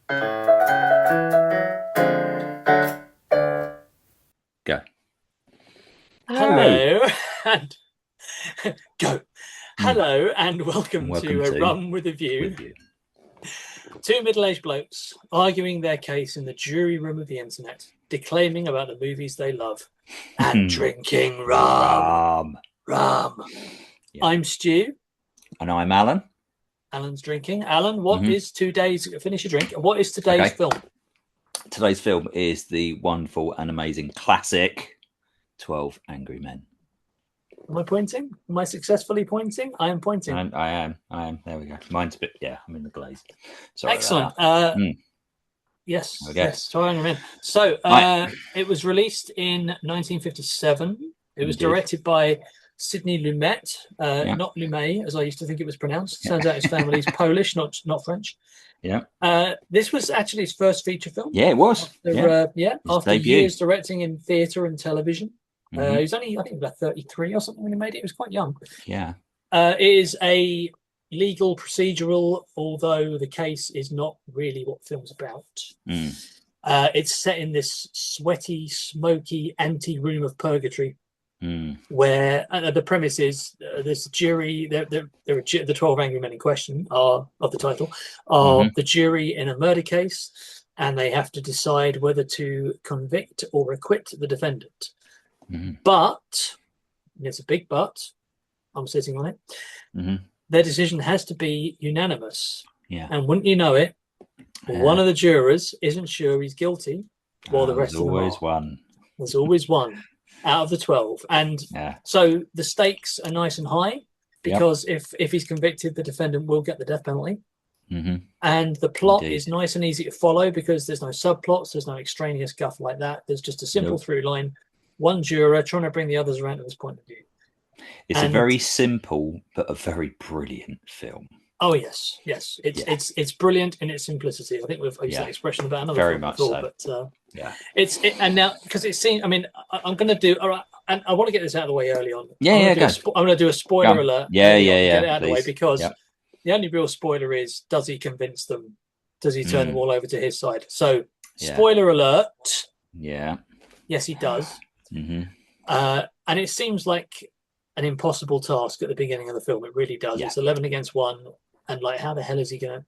Go. Hello and go. Mm. Hello and welcome And welcome to A to Rum with a View. With You. Two middle-aged blokes arguing their case in the jury room of the internet, declaiming about the movies they love and drinking rum. Rum. Yeah. I'm Stu. And I'm Alan. Alan's drinking. Alan, what is today's... Finish your drink. What is today's film? Today's film is the wonderful and amazing classic 12 Angry Men. Am I pointing? Am I successfully pointing? I am pointing. I am. There we go. Mine's a bit, I'm in the glaze. Sorry. Excellent. Yes, Okay. yes. 12 Angry Men. So it was released in 1957. It was directed by Sidney Lumet, not Lumet, as I used to think it was pronounced. Turns out his family's Polish, not French. Yeah. This was actually his first feature film. Yeah, it was. After years directing in theatre and television. He was only, I think, about 33 or something when he made it. He was quite young. Yeah. It is a legal procedural, although the case is not really what the film's about. It's set in this sweaty, smoky, ante-room of purgatory, where the premise is this jury, the 12 Angry Men in question are, of the title, are the jury in a murder case, and they have to decide whether to convict or acquit the defendant. But, there's a big but, I'm sitting on it, their decision has to be unanimous. Yeah. And wouldn't you know it, one of the jurors isn't sure he's guilty, while the rest of them are. There's always one out of the 12. And so the stakes are nice and high, because if he's convicted, the defendant will get the death penalty. And the plot is nice and easy to follow, because there's no subplots, there's no extraneous guff like that. There's just a simple through line. One juror trying to bring the others around to his point of view. It's a very simple but a very brilliant film. Oh yes. It's brilliant in its simplicity. I think we've used that expression about another film before, but and now because it seems. I mean, I'm going to do. All right, and I want to get this out of the way early on. I'm going to do a spoiler alert. Get it out of the way, because the only real spoiler is, does he convince them? Does he turn them all over to his side? So, spoiler alert. Yeah. Yes, he does. And it seems like an impossible task at the beginning of the film. It really does. It's 11 against 1, and like, how the hell is he going to?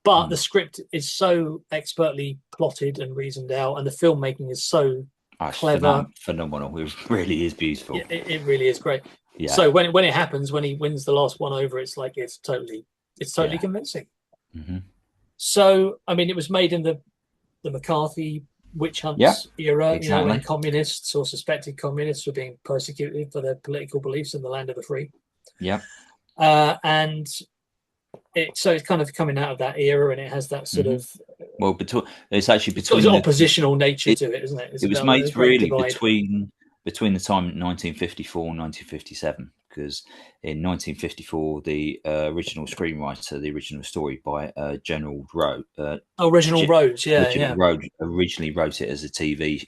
But the script is so expertly plotted and reasoned out, and the filmmaking is so clever, phenomenal. It really is beautiful. It really is great. Yeah. So when it happens, when he wins the last one over, it's like it's totally convincing. So I mean, it was made in the McCarthy witch hunts era, exactly. When communists or suspected communists were being persecuted for their political beliefs in the land of the free. And it's kind of coming out of that era, and it has that sort of it's actually between the oppositional nature to it, isn't it? It was made really between the time 1954 and 1957, because in 1954 the original screenwriter, the original story by Reginald Rhodes, originally wrote it as a TV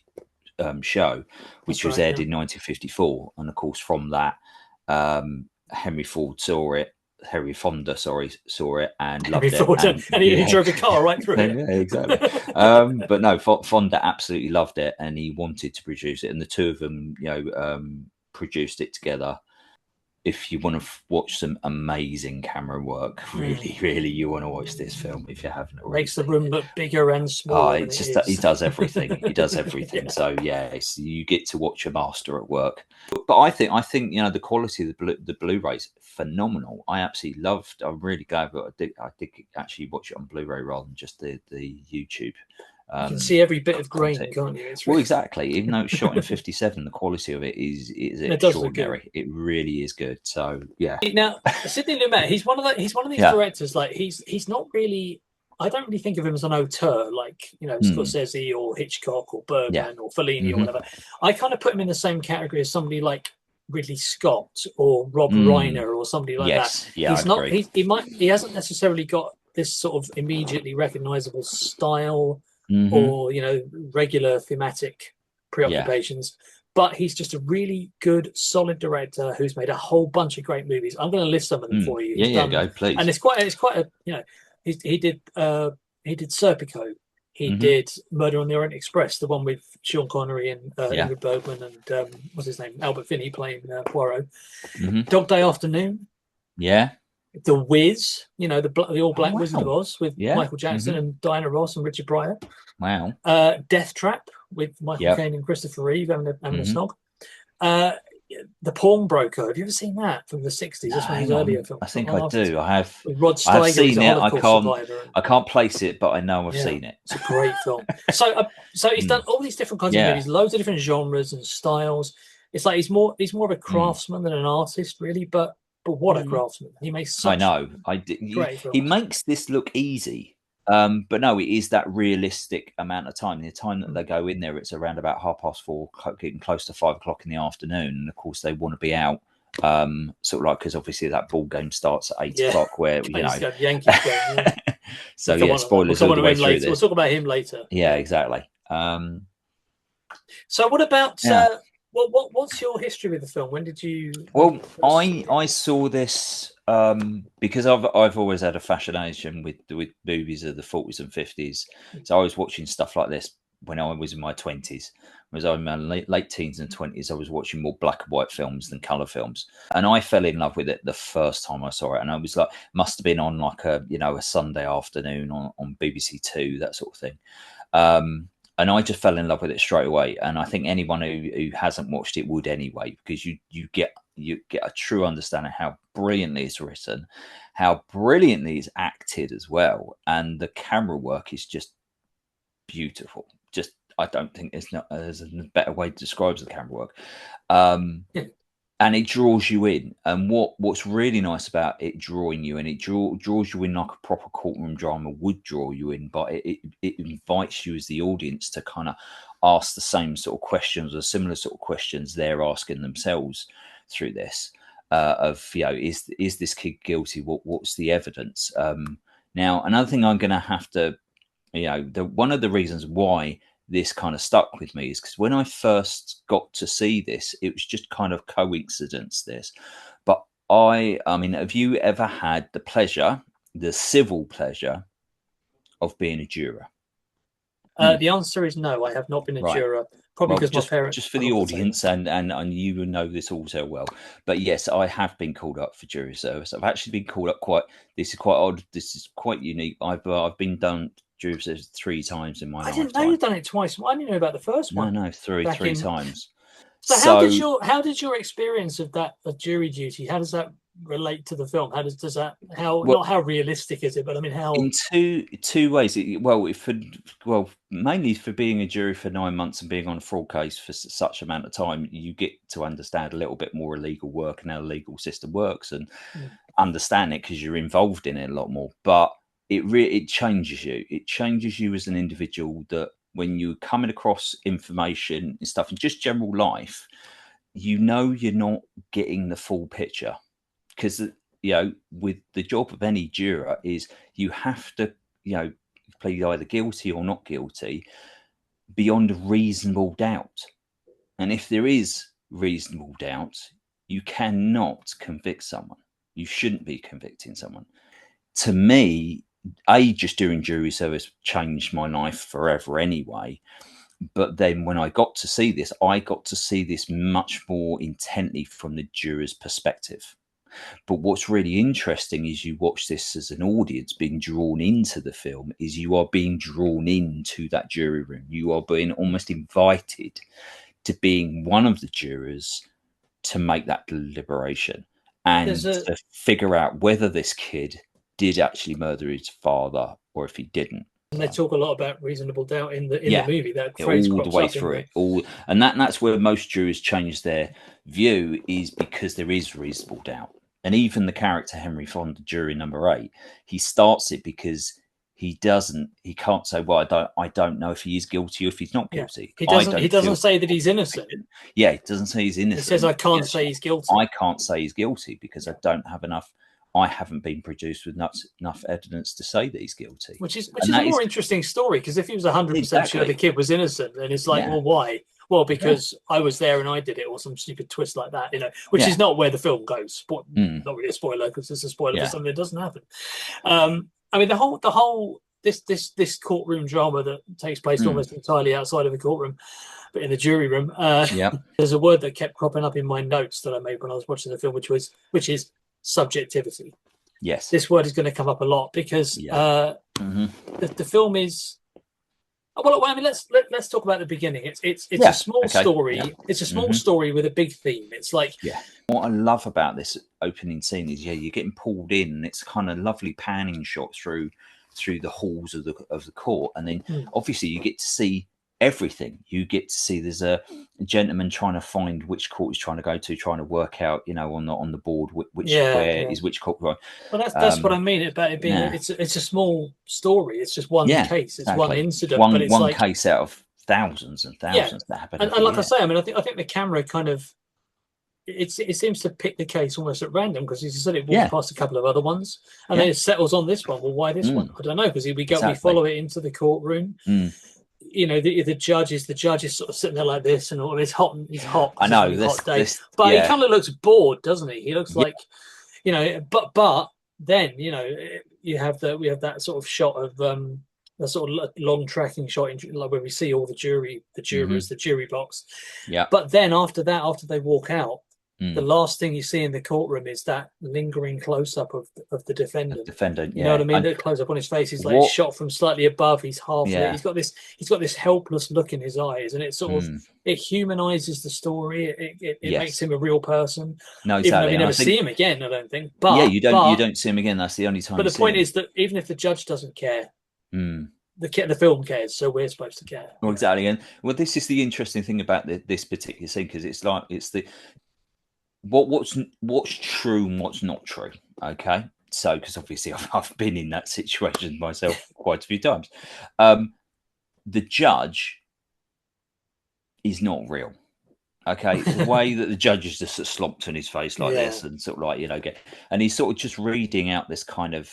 show, which was aired in 1954, and of course from that Henry Fonda saw it and loved it. And he drove a car right through it. Yeah, exactly. But no, Fonda absolutely loved it, and he wanted to produce it, and the two of them, produced it together. If you want to watch some amazing camera work, really, you want to watch this film if you haven't already. Makes the room look bigger and smaller. It's just that he does everything. He does everything. So you get to watch a master at work. But I think the quality of the Blu-ray's phenomenal. I absolutely loved. I'm really glad, but I did actually watch it on Blu-ray rather than just the YouTube. You can see every bit of grain, can't you? Well, exactly. Even though it's shot in 57, the quality of it is extraordinary. It really is good. So yeah. Now, Sidney Lumet, he's one of these directors. Like he's not really. I don't really think of him as an auteur, like Scorsese or Hitchcock or Bergman or Fellini or whatever. I kind of put him in the same category as somebody like Ridley Scott or Rob Reiner or somebody like that. Yeah, he's not. He hasn't necessarily got this sort of immediately recognizable style. Or regular thematic preoccupations, but he's just a really good, solid director who's made a whole bunch of great movies. I'm going to list some of them for you. Go, please. And it's quite a he did Serpico. He did Murder on the Orient Express, the one with Sean Connery and Ingrid Bergman and what's his name, Albert Finney playing Poirot. Dog Day Afternoon. Yeah. The Wiz, the All Black Wizard of Oz with Michael Jackson and Diana Ross and Richard Pryor. Wow. Death Trap with Michael Caine and Christopher Reeve having a snog. The Pawnbroker. Have you ever seen that from the 60s? That's one of his earlier films. I think I do. I have. With Rod Steiger, I've seen it. Survivor. I can't place it, but I know I've seen it. It's a great film. So he's done all these different kinds of movies, loads of different genres and styles. It's like he's more of a craftsman than an artist, really. But what a craftsman! He makes such he makes this look easy. But no, it is that realistic amount of time. The time that they go in there, it's around about 4:30, getting close to 5 o'clock in the afternoon. And of course, they want to be out, sort of like, because obviously that ball game starts at 8 o'clock, where Yankees game. So spoilers all the way through this. We'll talk about him later. Yeah, exactly. So what about what's your history with the film? When did you? Well, I saw this because I've always had a fascination with movies of the 40s and 50s. So I was watching stuff like this when I was in my 20s. Whereas I was in my late teens and 20s, I was watching more black and white films than colour films. And I fell in love with it the first time I saw it. And I was like, must have been on like a Sunday afternoon on BBC Two, that sort of thing. And I just fell in love with it straight away. And I think anyone who hasn't watched it would anyway, because you get a true understanding how brilliantly it's written, how brilliantly it's acted as well. And the camera work is just beautiful. Just, I don't think there's a better way to describe the camera work. And it draws you in. And what's really nice about it drawing you in, it draws you in like a proper courtroom drama would draw you in, but it invites you as the audience to kind of ask the same sort of questions or similar sort of questions they're asking themselves through this. Is this kid guilty? What's the evidence? Now, another thing I'm going to have to, one of the reasons why this kind of stuck with me is because when I first got to see this, it was just kind of coincidence, this. But I mean, have you ever had the civil pleasure of being a juror? The answer is no, I have not been a juror. Probably because my parents. Just for the audience, and you will know this all so well. But yes, I have been called up for jury service. I've actually been called up this is quite odd. This is quite unique. I've been done jury service 3 times in my life. I didn't know you'd done it twice. I didn't know about the first one. No, three times. So how did your experience of that jury duty? How does that relate to the film? Not how realistic is it, but I mean how in two ways. Mainly for being a jury for 9 months and being on a fraud case for such amount of time, you get to understand a little bit more of legal work and how the legal system works, and understand it because you're involved in it a lot more. But it changes you. It changes you as an individual, that when you're coming across information and stuff in just general life, you're not getting the full picture. Because, with the job of any juror is you have to, plead either guilty or not guilty beyond a reasonable doubt. And if there is reasonable doubt, you cannot convict someone. You shouldn't be convicting someone. To me, just doing jury service changed my life forever anyway. But then when I got to see this, much more intently from the juror's perspective. But what's really interesting is you watch this as an audience being drawn into the film, is you are being drawn into that jury room. You are being almost invited to being one of the jurors to make that deliberation and to figure out whether this kid did actually murder his father or if he didn't. And they talk a lot about reasonable doubt in the movie. That phrase all the way through it. That's where most jurors change their view, is because there is reasonable doubt. And even the character Henry Fonda, jury number 8, he starts it because he can't say, well, I don't know if he is guilty or if he's not guilty. He doesn't say that he's innocent. Yeah, he doesn't say he's innocent. He says, I can't say he's guilty. I can't say he's guilty because I don't have enough. I haven't been produced with enough evidence to say that he's guilty. Which is a more interesting story, because if he was 100% sure the kid was innocent, then it's like, well, why? Well, because I was there and I did it, or some stupid twist like that, which is not where the film goes. Not really a spoiler, because it's a spoiler for something that doesn't happen. I mean, the whole this courtroom drama that takes place almost entirely outside of the courtroom, but in the jury room. There's a word that kept cropping up in my notes that I made when I was watching the film, which is subjectivity. Yes, this word is going to come up a lot because the film is. Well, I mean, let's talk about the beginning. It's a small story. Yeah. It's a small story with a big theme. It's like what I love about this opening scene is you're getting pulled in, and it's kind of lovely panning shot through the halls of the court, and then obviously you get to see everything. You get to see there's a gentleman trying to find which court he's trying to go to, trying to work out, on the board which court. Well, that's what I mean about it being. It's a small story. It's just one case. It's one incident. But it's one case out of thousands and thousands that happen. And like I say, I mean, I think the camera kind of it seems to pick the case almost at random, because as you said, it walks past a couple of other ones, and then it settles on this one. Well, why this one? I don't know, because we follow it into the courtroom. The judge is sort of sitting there like this, and he's hot. I know but he kind of looks bored, doesn't he? He looks like, but then we have that sort of shot of a sort of long tracking shot, like where we see all the jurors, the jury box. Yeah. But then after they walk out, the last thing you see in the courtroom is that lingering close up of the defendant. You know what I mean? The close up on his face. He's like shot from slightly above. He's half lit. He's got this helpless look in his eyes, and it sort of it humanizes the story. It makes him a real person. No, exactly. Even though we never see him again, I don't think. But you don't see him again. That's the only time. But the point is that even if the judge doesn't care, the film cares, so we're supposed to care. Well, exactly. And this is the interesting thing about this particular scene, because it's the what's true and what's not true. Okay, so because obviously I've been in that situation myself quite a few times. The judge is not real. Okay, the way that the judge is just slumped on his face like this, and sort of like and he's sort of just reading out this kind of.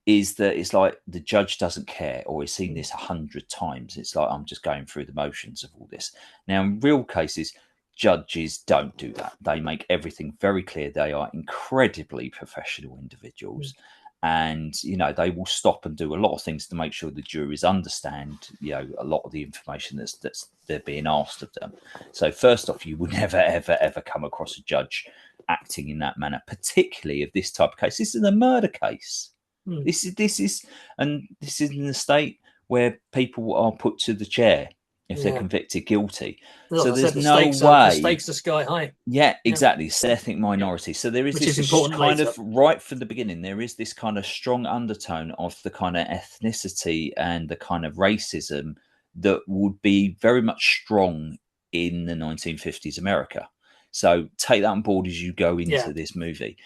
Is that it's like the judge doesn't care, or he's seen this 100 times. It's like, I'm just going through the motions of all this. Now, in real cases, judges don't do that. They make everything very clear. They are incredibly professional individuals, and they will stop and do a lot of things to make sure the juries understand a lot of the information that's they're being asked of them. So first off, you would never ever come across a judge acting in that manner, particularly of this type of case. This is a murder case. This is in the state where people are put to the chair if they're convicted guilty. Well, so there's no way. The stakes are sky high. Yeah, exactly. It's ethnic minority. So there is Which this is important kind later. of right from the beginning. There is this kind of strong undertone of the kind of ethnicity and the kind of racism that would be very much strong in the 1950s America. So take that on board as you go into this movie.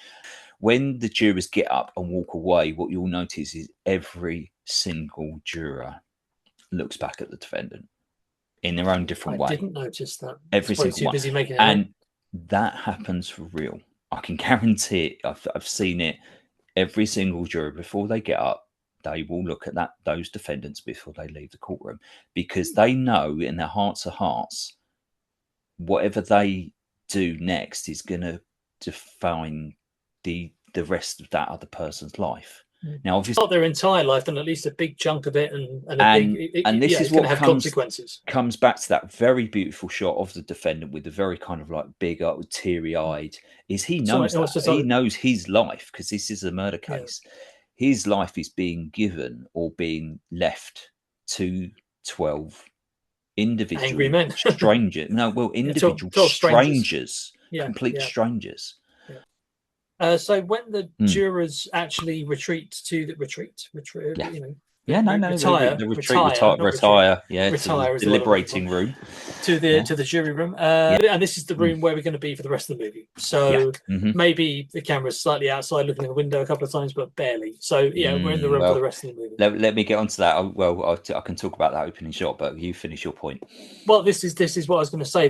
When the jurors get up and walk away, what you'll notice is every single juror looks back at the defendant in their own different way. I didn't notice that. Every single one. Busy making it and that happens for real. I can guarantee it. I've seen it. Every single juror, before they get up, they will look at those defendants before they leave the courtroom, because they know in their hearts of hearts, whatever they do next is going to define the rest of that other person's life. Now, obviously, not their entire life, then at least a big chunk of it, and this is what have consequences. Comes back to that very beautiful shot of the defendant with the very kind of like big, teary-eyed. Is he knows he knows his life, because this is a murder case. Yeah. His life is being given or being left to 12 individual angry men, strangers. No, well, individual 12 strangers, complete strangers. So when the jurors actually retire to the deliberating room, to the jury room, and this is the room where we're going to be for the rest of the movie. So maybe the camera's slightly outside, looking in the window a couple of times, but barely. So we're in the room for the rest of the movie. Let me get onto that. I can talk about that opening shot, but you finish your point. Well, this is what I was going to say.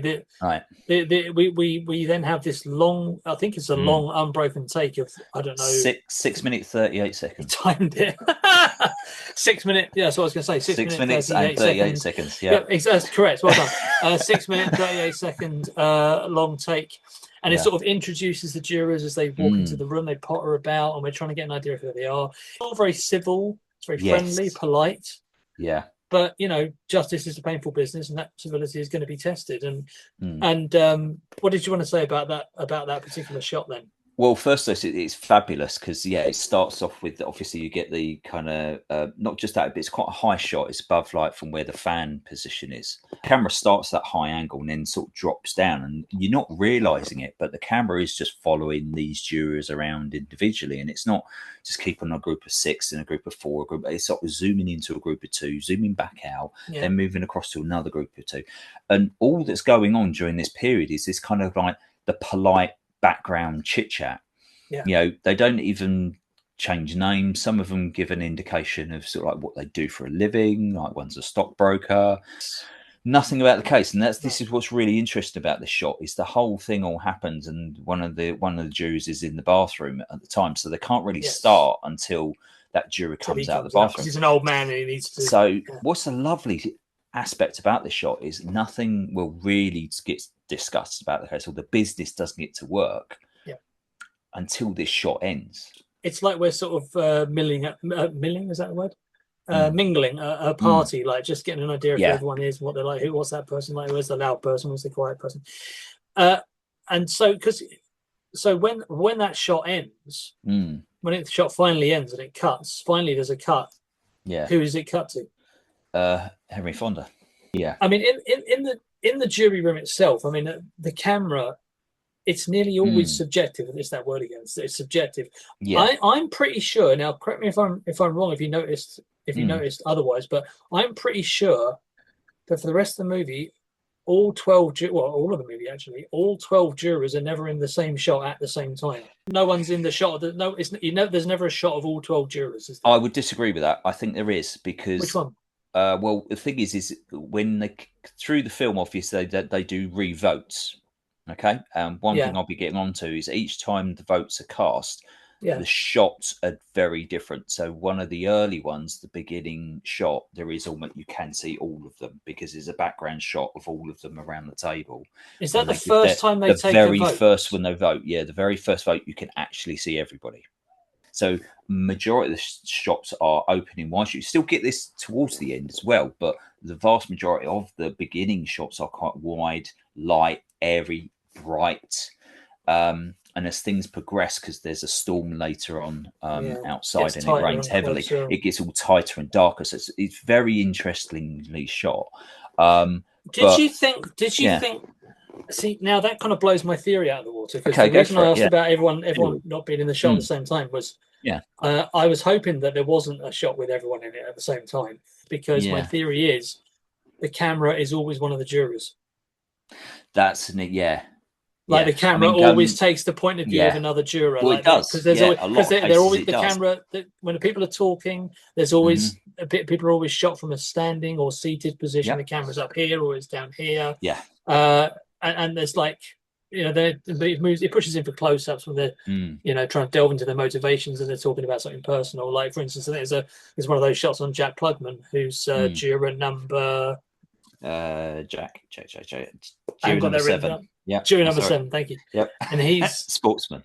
We then have this long, I think it's a long unbroken take of, I don't know, 6 minutes 38 seconds. Timed it. 6 minutes. Yeah, that's what I was going to say. 6 minutes and 38 seconds. Yeah, that's correct. Well done. 6 minute 38 second long take, and it sort of introduces the jurors as they walk into the room. They potter about, and we're trying to get an idea of who they are. It's all very civil. It's very friendly, polite. Yeah. But justice is a painful business, and that civility is going to be tested. And what did you want to say about that particular shot then? Well, first, it's fabulous because it starts off with, obviously you get the kind of not just that, but it's quite a high shot. It's above, like, from where the fan position is. The camera starts at that high angle and then sort of drops down, and you're not realizing it, but the camera is just following these jurors around individually, and it's not just keeping a group of 6 and a group of 4. It's sort of zooming into a group of 2, zooming back out, then moving across to another group of 2, and all that's going on during this period is this kind of like the polite background chit chat. They don't even change names. Some of them give an indication of sort of like what they do for a living, like one's a stockbroker. Nothing about the case. And this is what's really interesting about this shot, is the whole thing all happens, and one of the jurors is in the bathroom at the time, so they can't really start until that juror comes out of the bathroom. He's an old man and he needs to. So what's the lovely aspect about this shot is nothing will really get discussed about the case, or the business doesn't get to work until this shot ends. It's like we're sort of milling, is that the word? Mingling a party, like just getting an idea of who everyone is, what they're like, what's that person like, where's the loud person, what's the quiet person. And so when that shot ends, when the shot finally ends and it cuts, finally there's a cut. Yeah. Who does it cut to? Henry Fonda. Yeah. I mean, in the jury room itself, I mean, the camera, it's nearly always subjective. It's that word again. It's subjective. Yeah. I'm pretty sure. Now, correct me if I'm wrong. If you noticed otherwise, but I'm pretty sure that for the rest of the movie, all of the movie actually, all 12 jurors are never in the same shot at the same time. No one's in the shot. There's never a shot of all 12 jurors. Is there? I would disagree with that. I think there is, because which one? Well, the thing is when they through the film, obviously they do re-votes. Okay, one thing I'll be getting onto is each time the votes are cast, the shots are very different. So one of the early ones, the beginning shot, there is almost, you can see all of them because there's a background shot of all of them around the table. Is that the first time they take the very first when they vote? Yeah, the very first vote, you can actually see everybody. So majority of the shots are opening wide. You still get this towards the end as well, but the vast majority of the beginning shots are quite wide, light, airy, bright. And as things progress, because there's a storm later on outside and it rains heavily, it gets all tighter and darker. So it's very interestingly shot. Did you think? See, now that kind of blows my theory out of the water. Because the reason I asked about everyone not being in the shot at the same time was, I was hoping that there wasn't a shot with everyone in it at the same time, because my theory is the camera is always one of the jurors. That's the camera always takes the point of view of another juror. Well, it does, because there's always, they're always the camera. When the people are talking, there's always people are always shot from a standing or seated position. The camera's up here or it's down here. Yeah. And there's like, it pushes in for close-ups when they're trying to delve into their motivations and they're talking about something personal. Like, for instance, there's one of those shots on Jack Klugman, who's juror number. Jack. Juror number 7. Yeah. Juror number 7. Thank you. Yep. And he's sportsman.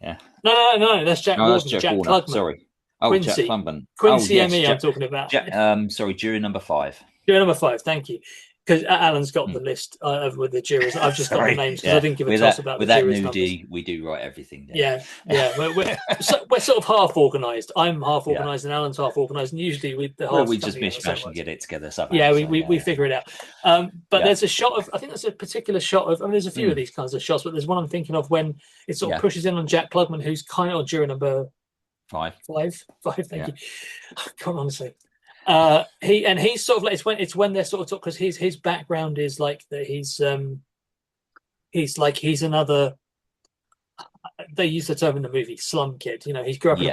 Yeah. No. That's Jack Warden. That's Jack Warner. Klugman. Sorry. Oh, Quincy. Jack Klugman. Quincy M.E. I'm talking about. Sorry, juror number 5. Juror number 5. Thank you. Because Alan's got the list with the jurors. I've just got the names because I didn't give a toss about the jurors. With that nudie, we do write everything down. Yeah. We're sort of half organised. I'm half organised and Alan's half organised. And usually we just mishmash and get it together somehow. Yeah, we figure it out. But there's a shot of, I think there's a particular shot of, there's a few of these kinds of shots, but there's one I'm thinking of when it sort of pushes in on Jack Klugman, who's kind of juror number 5. 5, thank you. Come on, say. He's sort of like it's when they're sort of because his background is like that he's another, they use the term in the movie, slum kid. He grew up in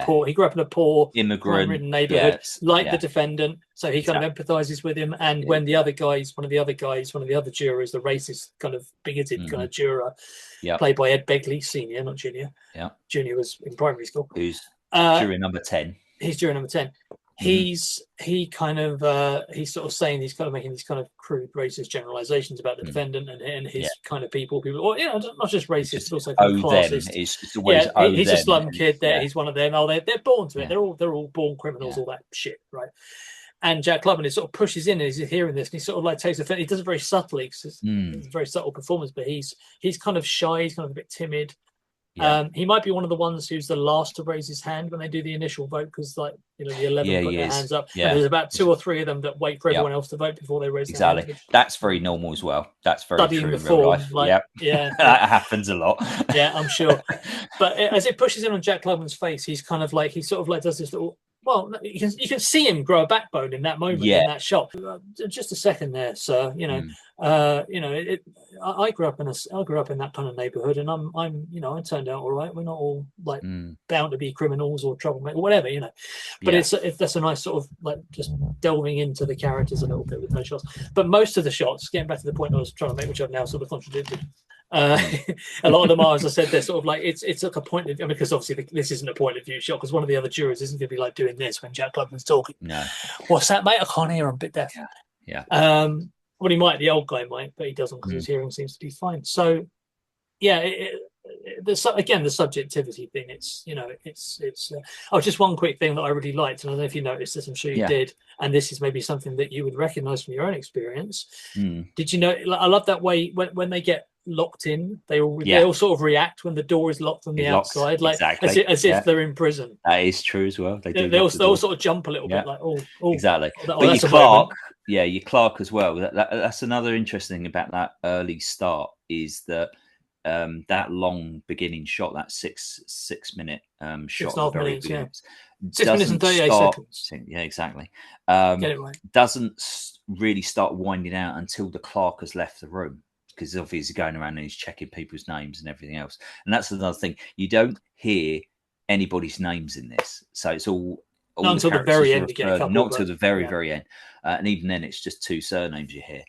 a poor immigrant neighborhood, the defendant, so he kind of empathizes with him. And when one of the other jurors, the racist kind of bigoted kind of juror, played by Ed Begley Senior, not Junior. Junior was in primary school. Who's juror number 10. He's juror number 10. he's kind of he's sort of saying, he's kind of making these kind of crude racist generalizations about the defendant and his kind of people, or not just racist, but also kind of classist. It's always he's them. a slum kid. He's one of them. Oh, they're born to it. They're all born criminals. All that shit, right? And Jack Klugman is sort of pushes in, and he's hearing this, and he sort of like takes offense. He does it very subtly, because it's a very subtle performance, but he's kind of shy. He's kind of a bit timid. He might be one of the ones who's the last to raise his hand when they do the initial vote, because the 11 put their hands up, and there's about 2 or 3 of them that wait for everyone else to vote before they raise their hands. That's very normal as well. That's very studying true the form, life. That happens a lot. I'm sure. But as it pushes in on Jack Klugman's face, he's kind of like, he sort of like does this little. Well, you can see him grow a backbone in that moment, in that shot. Just a second there, sir. I grew up in that kind of neighborhood, and I turned out all right. We're not all like bound to be criminals or troublemakers or whatever, But that's a nice sort of like just delving into the characters a little bit with those shots. But most of the shots, getting back to the point I was trying to make, which I've now sort of contradicted. A lot of them are, as I said, they're sort of like it's like a point of, because obviously this isn't a point of view shot, because one of the other jurors isn't going to be like doing this when Jack Klugman's talking. No, what's that, mate? I can't hear. I'm a bit deaf. Well, he might, the old guy might, but he doesn't, because his hearing seems to be fine. So the subjectivity thing. It's just one quick thing that I really liked, and I don't know if you noticed this. I'm sure you did, and this is maybe something that you would recognize from your own experience. Did you know? I love that way when they get locked in, they all sort of react when the door is locked from the outside, like as if they're in prison. That is true as well. They all sort of jump a little bit, like exactly. But your Clark as well. That's another interesting thing about that early start, is that that long beginning shot, that six minute shot, 6.5 minutes, 6 minutes and 38 seconds. Yeah, exactly. Get it right. Doesn't really start winding out until the Clark has left the room, because obviously going around and he's checking people's names and everything else. And that's another thing. You don't hear anybody's names in this. So it's all not until the very end. Not until the very end. And even then, it's just 2 surnames you hear.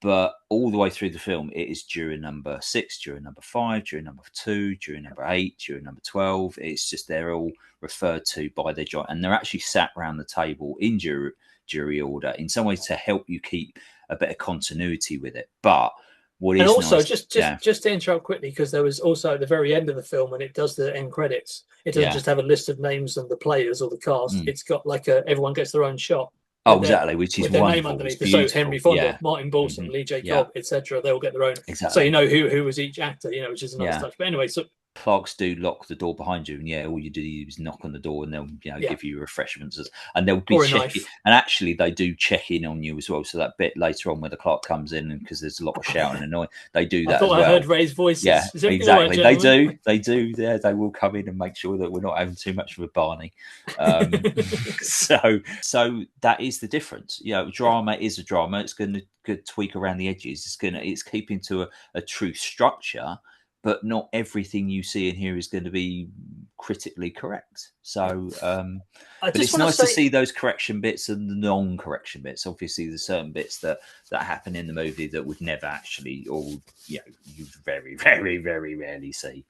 But all the way through the film, it is juror number 6, juror number 5, juror number 2, juror number 8, juror number 12. It's just they're all referred to by their joint, and they're actually sat around the table in jury order in some ways to help you keep a bit of continuity with it. But what is also nice, just to interrupt quickly, because there was also at the very end of the film, when it does the end credits, it doesn't just have a list of names and the players or the cast. It's got like everyone gets their own shot. Oh, exactly, which is wonderful. Name underneath. So Henry Fonda, Martin Balsam, Lee J. Cobb, etc. They all get their own. Exactly. So you know who was each actor, which is a nice touch. But anyway, so Clarks do lock the door behind you, and all you do is knock on the door, and they'll give you refreshments, and they'll be checking. And actually, they do check in on you as well. So that bit later on where the clerk comes in, and because there's a lot of shouting and noise, they do that. I heard raised voices. Yeah, exactly. They do. Yeah, they will come in and make sure that we're not having too much of a Barney. So that is the difference. Drama is a drama. It's going to tweak around the edges. It's keeping to a true structure. But not everything you see and hear is going to be critically correct. So, but it's nice to see those correction bits and the non-correction bits. Obviously, there's certain bits that happen in the movie that would never actually, or you very, very, very rarely see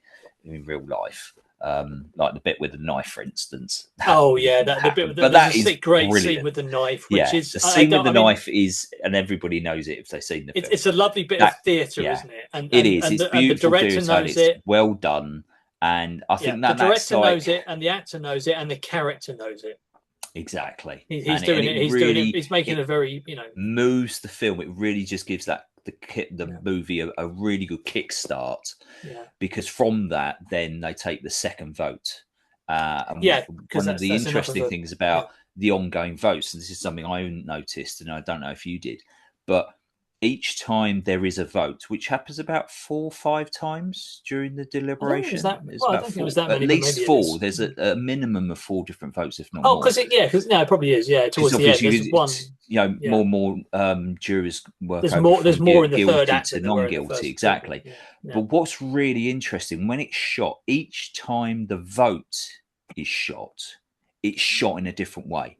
in real life. Like the bit with the knife, for instance. The bit with the great brilliant scene with the knife. Which is the scene with the knife is, and everybody knows it if they've seen the film. It's a lovely bit of theatre, isn't it? And it is. It's beautiful. The director knows it. Well done, and I think the director knows it, and the actor knows it, and the character knows it. Exactly. He's doing it. He's making a very moves the film. It really just gives the movie a really good kickstart, because from that then they take the second vote. One of the interesting things about the ongoing votes, and this is something I noticed, and I don't know if you did, but each time there is a vote, which happens about 4 or 5 times during the deliberation. I don't think it was that many. At least 4. There's a minimum of 4 different votes, if not more. Because it probably is. Yeah, towards the end, there's one. More jurors work. There's more in the third act to non-guilty. Exactly. But what's really interesting, when it's shot, each time the vote is shot, it's shot in a different way.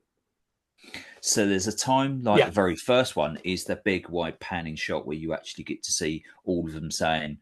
So there's a time like the very first one is the big wide panning shot where you actually get to see all of them saying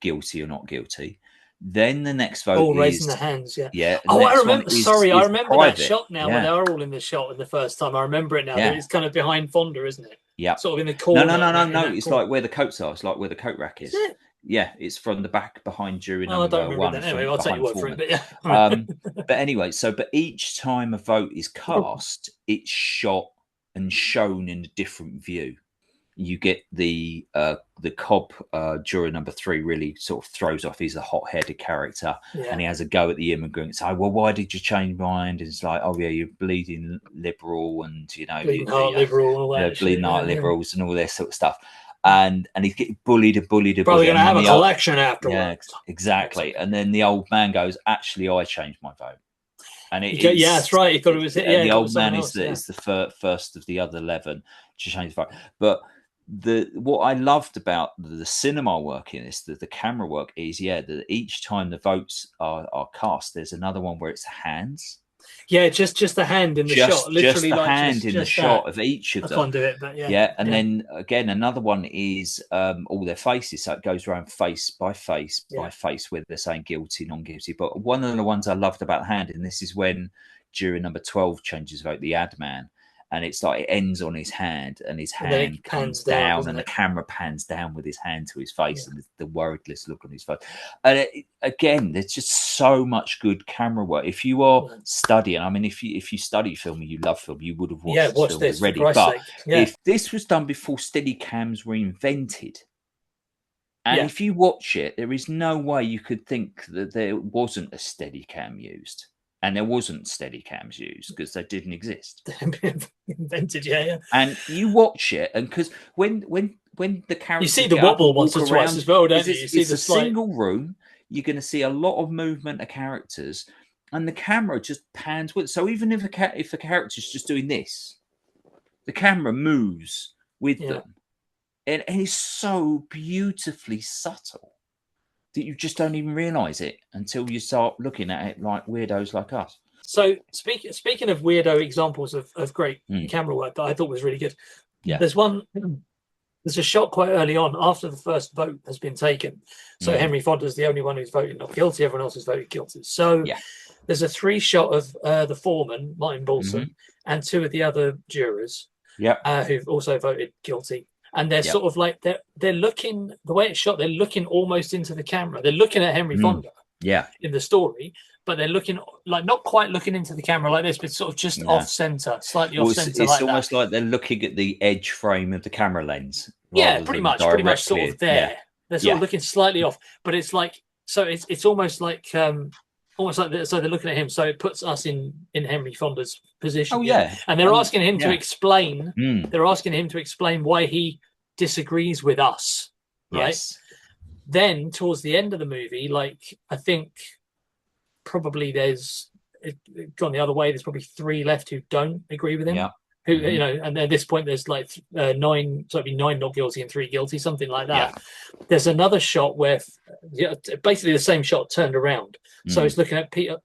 guilty or not guilty. Then the next vote all is raising the hands. Yeah. yeah. Oh, I remember. Sorry, I remember private. that shot now where they are all in the shot in the first time. I remember it now. Yeah. It's kind of behind Fonda, isn't it? Yeah. Sort of in the corner. No. It's like where the coats are. It's like where the coat rack is. Is it? Yeah, it's from the back behind jury I number don't remember one. that. Anyway, I'll take your word for it. But yeah. But anyway, but each time a vote is cast, it's shot and shown in a different view. You get the cop juror number 3 really sort of throws off. He's a hot-headed character, and he has a go at the immigrants. Well, why did you change your mind? And it's like, oh yeah, you're bleeding liberal, and you know, bleeding heart liberal, and all that. Bleeding heart liberals, and all this sort of stuff. And he's getting bullied. Probably going to have a collection afterwards. Yeah, exactly. And then the old man goes, actually, I changed my vote. And yeah, that's right. He thought it was it. Yeah, the old man is the first of the other 11 to change the vote. But what I loved about the cinema work in this, the camera work is, that each time the votes are cast, there's another one where it's hands. Yeah, just the hand in the shot, literally, just the hand in the shot of each of them. I can't do it, but yeah. Yeah, and then again, another one is all their faces, so it goes around face by face by face, where they're saying guilty, non-guilty. But one of the ones I loved about the hand, and this is when jury number 12 changes vote, the ad man. And it's like it ends on his hand, and his hand comes down, and the camera pans down with his hand to his face, and the worriedless look on his face. And again, there's just so much good camera work. If you are studying, I mean, if you study film and you love film, you would have watched this film already. But if this was done before steady cams were invented, and if you watch it, there is no way you could think that there wasn't a steady cam used. And there wasn't steady cams used because they didn't exist. Invented, yeah. And you watch it, and because when the characters, you see the wobble once or twice as well, don't you? You see it's a single room. You're going to see a lot of movement of characters, and the camera just pans with. So even if a character's just doing this, the camera moves with them, and it's so beautifully subtle that you just don't even realize it until you start looking at it like weirdos like us. So speaking of weirdo examples of great camera work that I thought was really good, there's a shot quite early on after the first vote has been taken. So Henry Fonda's the only one who's voted not guilty. Everyone else has voted guilty. So there's a 3-shot of the foreman, Martin Balsam, and 2 of the other jurors who've also voted guilty. And they're sort of like they're looking, the way it's shot, they're looking almost into the camera. They're looking at Henry Fonda in the story, but they're looking like not quite looking into the camera like this, but sort of just off center, slightly off center. It's almost like they're looking at the edge frame of the camera lens. Yeah, pretty much sort of there. Yeah. They're sort of looking slightly off, but it's like it's almost like so they're looking at him, so it puts us in Henry Fonda's position. And they're asking him to explain. They're asking him to explain why he disagrees with us, right? Then towards the end of the movie, like I think probably there's gone the other way. There's probably 3 left who don't agree with him. Who you know, and at this point there's like 9 not guilty and 3 guilty, something like that. There's another shot where basically the same shot turned around. So it's looking at Peter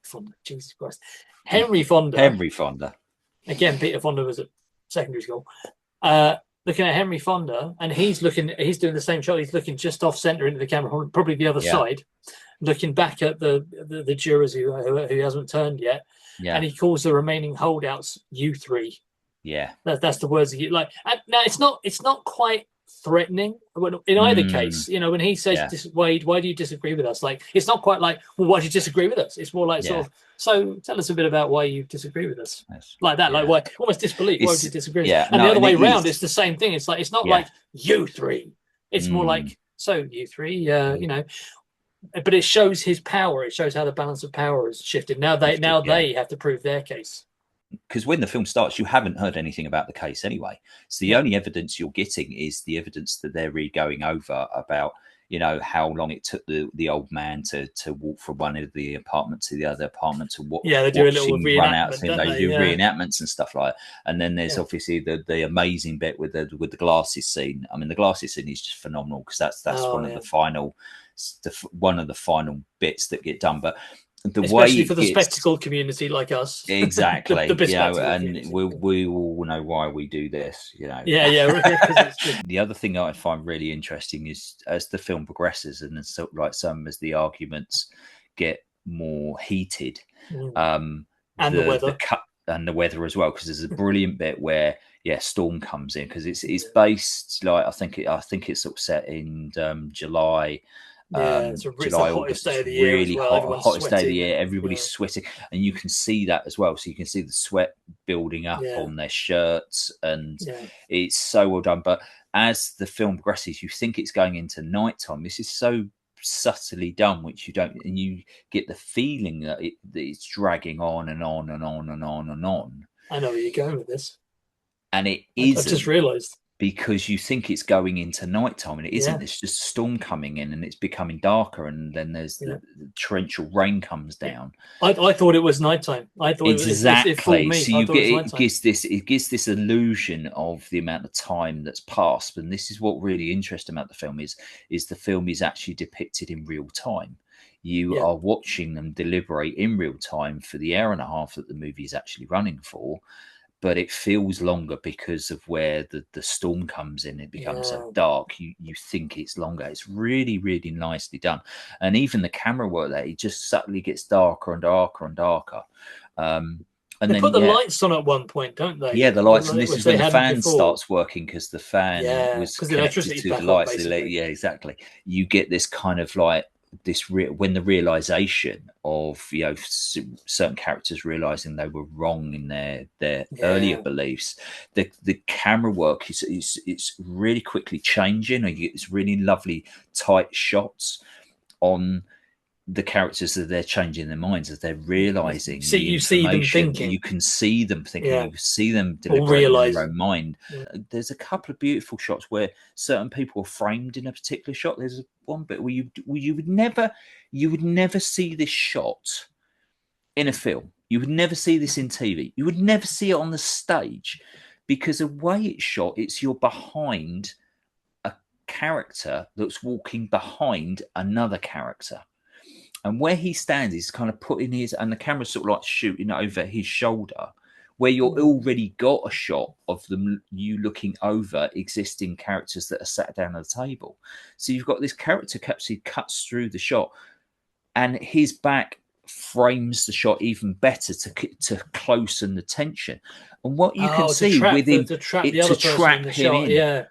Fonda. Jesus Christ, Henry Fonda. Again, Peter Fonda was at secondary school. Looking at Henry Fonda, and he's doing the same shot. He's looking just off center into the camera, probably the other side, looking back at the jurors who hasn't turned yet. And he calls the remaining holdouts "you3." That's the words he like. Now it's not quite threatening in either case. You know, when he says, "Wade, why do you disagree with us?" Like, it's not quite like, "Well, why do you disagree with us?" It's more like sort of, "So tell us a bit about why you disagree with us." Like that, like why, almost disbelief. Why would you disagree with us? And the other way around, it's the same thing. It's like, it's not like "you3." It's more like, "So you3, you know." But it shows his power. It shows how the balance of power has shifted. Now they have to prove their case. Because when the film starts, you haven't heard anything about the case anyway. So the only evidence you're getting is the evidence that they're going over about, you know, how long it took the old man to walk from one end of the apartment to the other apartment to what. They do a little reenactment. They do reenactments and stuff like that. And then there's obviously the amazing bit with the glasses scene. I mean, the glasses scene is just phenomenal because that's one of the final bits that get done. But the especially way for the spectacle community like us. Exactly. the And we all know why we do this, Yeah. The other thing I find really interesting is as the film progresses and so like as the arguments get more heated, and the weather. And the weather as well, because there's a brilliant bit where Storm comes in, because it's based like I think it's sort of set in July. It's July, the August, hottest day of the really year as well. hot, hottest sweating. day of the year. Everybody's sweating, and you can see that as well. So you can see the sweat building up on their shirts, and it's so well done. But as the film progresses, you think it's going into nighttime. This is so subtly done, which you don't, and you get the feeling that it's dragging on and on and on and on and on. I know where you're going with this, and it is. I just realised. Because you think it's going into nighttime, and it isn't. It's just a storm coming in, and it's becoming darker, and then there's the torrential rain comes down. I thought it was nighttime. I thought exactly. It fooled me. So it gives this illusion of the amount of time that's passed. And this is what really interesting about the film is the film is actually depicted in real time. You are watching them deliberate in real time for the hour and a half that the movie is actually running for. But it feels longer because of where the storm comes in. It becomes so dark. You think it's longer. It's really, really nicely done. And even the camera work there, it just subtly gets darker and darker and darker. And they put the lights on at one point, don't they? Yeah, the lights. And this is when the fan starts working, because the fan was connected to the lights. Exactly. You get this kind of like, when the realization of certain characters realizing they were wrong in their earlier beliefs, the camera work it's really quickly changing, and you get this really lovely tight shots on the characters that they're changing their minds as they're realizing. You see them thinking. You can see them thinking. You see them deliberating in their own mind. There's a couple of beautiful shots where certain people are framed in a particular shot. There's one bit where you would never see this shot in a film. You would never see this in TV. You would never see it on the stage, because the way it's shot, you're behind a character that's walking behind another character. And where he stands, he's kind of putting and the camera's sort of like shooting over his shoulder, where you're already got a shot of you looking over existing characters that are sat down at the table. So you've got this character actually cuts through the shot, and his back frames the shot even better to closen the tension. And what you can see with him to trap him in.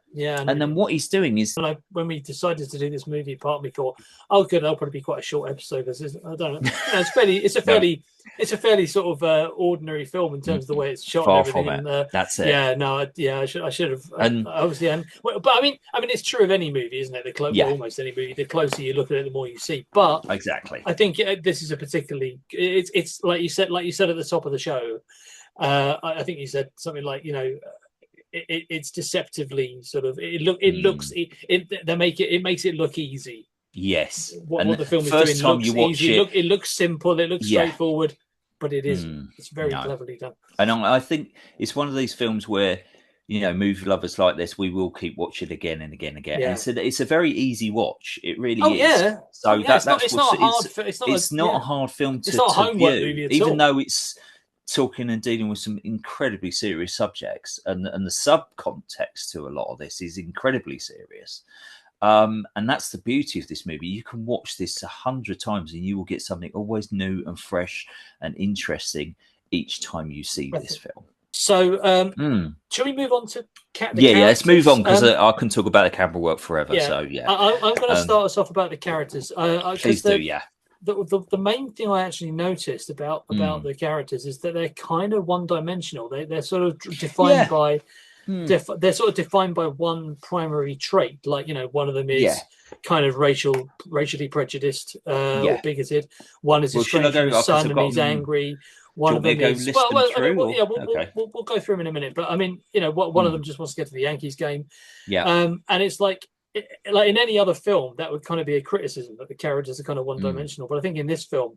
And then what he's doing is, when we decided to do this movie, part of me thought, "Oh, good, that'll probably be quite a short episode." I don't know. It's a fairly sort of ordinary film in terms of the way it's shot. Far and everything. from it. That's it. I should have. Obviously, but I mean, it's true of any movie, isn't it? Almost any movie. The closer you look at it, the more you see. But exactly, I think this is a particularly. It's like you said at the top of the show. I think you said something like, it's deceptively sort of it makes it look easy. Yes, what the film is doing looks easy. It looks simple. It looks straightforward, but it isn't. It's very cleverly done. And I think it's one of these films where movie lovers like this, we will keep watching again and again and again. And it's a very easy watch. It really is. Yeah. So it's not a hard film to homework view, movie at even all. Though it's talking and dealing with some incredibly serious subjects, and the subcontext to a lot of this is incredibly serious. And that's the beauty of this movie. You can watch this 100 times and you will get something always new and fresh and interesting each time you see this film. So, shall we move on to let's move on, because I can talk about the camera work forever. Yeah. So I'm going to start us off about the characters. Please do. Yeah. The main thing I actually noticed about the characters is that they're kind of one-dimensional. They're sort of defined by they're sort of defined by one primary trait. Like, one of them is kind of racially prejudiced or bigoted. One is estranged from his son and he's angry. One of them is we'll go through them in a minute. But one of them just wants to get to the Yankees game. Yeah. And it's like in any other film, that would kind of be a criticism that the characters are kind of one-dimensional. But I think in this film,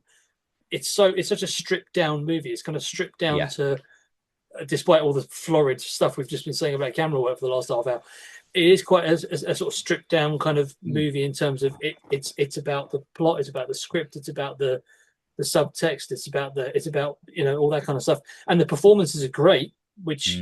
it's such a stripped down movie. It's kind of stripped down to, despite all the florid stuff we've just been saying about camera work for the last half hour, it is quite a sort of stripped down kind of movie in terms of it's about the plot, it's about the script, it's about the the subtext. It's about all that kind of stuff, and the performances are great, which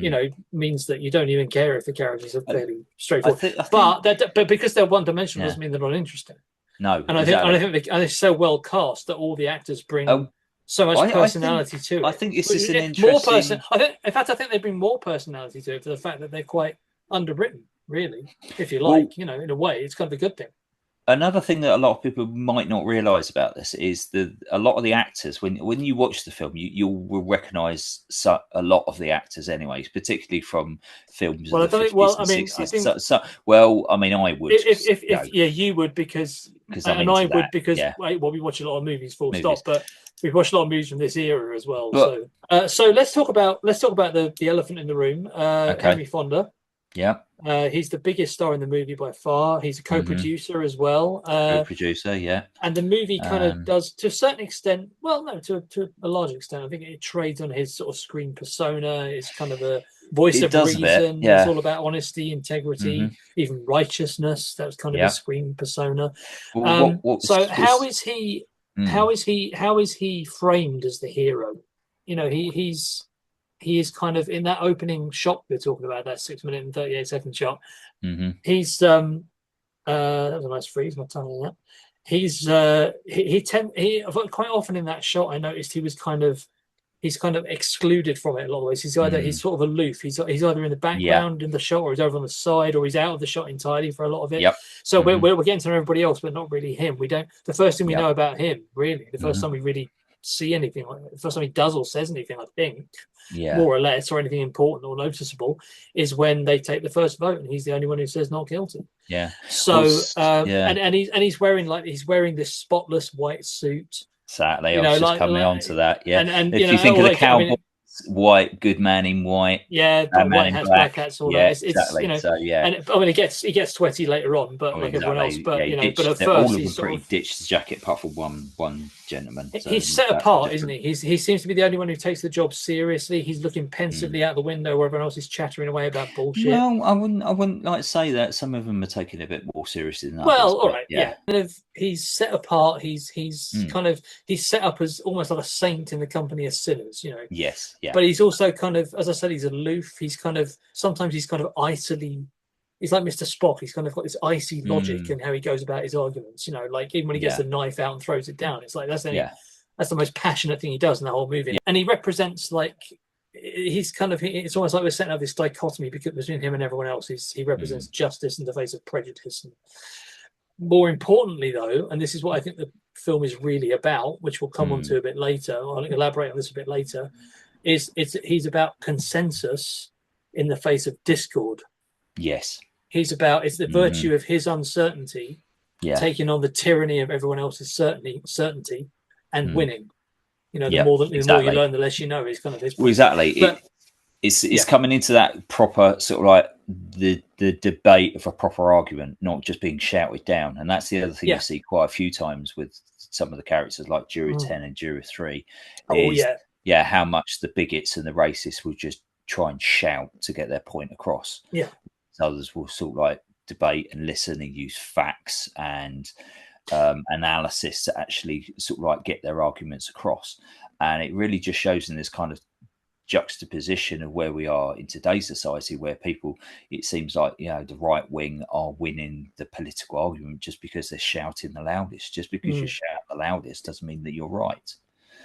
means that you don't even care if the characters are fairly straightforward. But because they're one dimensional doesn't mean they're not interesting. No, and I think they're so well cast that all the actors bring so much personality to it. I think it's just an interesting. In fact, I think they bring more personality to it for the fact that they're quite underwritten, really. If you like, in a way, it's kind of a good thing. Another thing that a lot of people might not realise about this is that a lot of the actors, when you watch the film, you will recognise a lot of the actors, anyways, particularly from films. Well, of the 50s and 60s. I mean, I would. You would because and I would because we watch a lot of movies, stop. But we've watched a lot of movies from this era as well. So let's talk about the elephant in the room, Henry Fonda. Yeah. He's the biggest star in the movie by far. He's a co-producer as well. Co-producer, yeah. And the movie kind of does, to a certain extent, to a large extent, I think it trades on his sort of screen persona. It's kind of a voice of reason. It's all about honesty, integrity, even righteousness. That was kind of his screen persona. How is he framed as the hero? He is kind of in that opening shot we're talking about, that 6-minute and 38-second shot. He's that was a nice freeze, my tongue on that. He's quite often in that shot I noticed he's kind of excluded from it a lot of ways. He's sort of aloof. He's either in the background in the shot, or he's over on the side, or he's out of the shot entirely for a lot of it. So we're getting to know everybody else, but not really him. The first thing we know about him, really, the first time we really see anything like that, the first time he does or says anything, I think, more or less, or anything important or noticeable, is when they take the first vote, and he's the only one who says not guilty. So and he's wearing this spotless white suit. Exactly. I was just coming on to that. And if you think of the cowboy, white, good man in white. White hats, black hats, all that. Exactly. And he gets sweaty later on, but everyone else. But but at first he's ditched the jacket apart from one gentleman. He's set apart, isn't he? He seems to be the only one who takes the job seriously. He's looking pensively out the window where everyone else is chattering away about bullshit. Well, I wouldn't like to say that. Some of them are taking it a bit more seriously than others. Well, all right, he's set apart. He's set up as almost like a saint in the company of sinners. Yes. Yeah. But he's also kind of, as I said, he's aloof. Sometimes he's kind of icily. He's like Mr. Spock. He's kind of got this icy logic in how he goes about his arguments. Like even when he gets the knife out and throws it down, it's like that's the most passionate thing he does in the whole movie. And he represents it's almost like we're setting up this dichotomy between him and everyone else. He represents justice in the face of prejudice. And more importantly, though, and this is what I think the film is really about, which we'll come on to a bit later. I'll elaborate on this a bit later. He's about consensus in the face of discord. Yes. It's the virtue of his uncertainty taking on the tyranny of everyone else's certainty and winning. The more you learn, the less you know. It's kind of his. Well, exactly. It's coming into that proper sort of like the debate of a proper argument, not just being shouted down. And that's the other thing you see quite a few times with some of the characters like Juror 10 and Juror 3. How much the bigots and the racists will just try and shout to get their point across. Others will sort of like debate and listen and use facts and analysis to actually sort of like get their arguments across. And it really just shows in this kind of juxtaposition of where we are in today's society, where people, it seems like, the right wing are winning the political argument just because they're shouting the loudest. Just because you shout the loudest doesn't mean that you're right.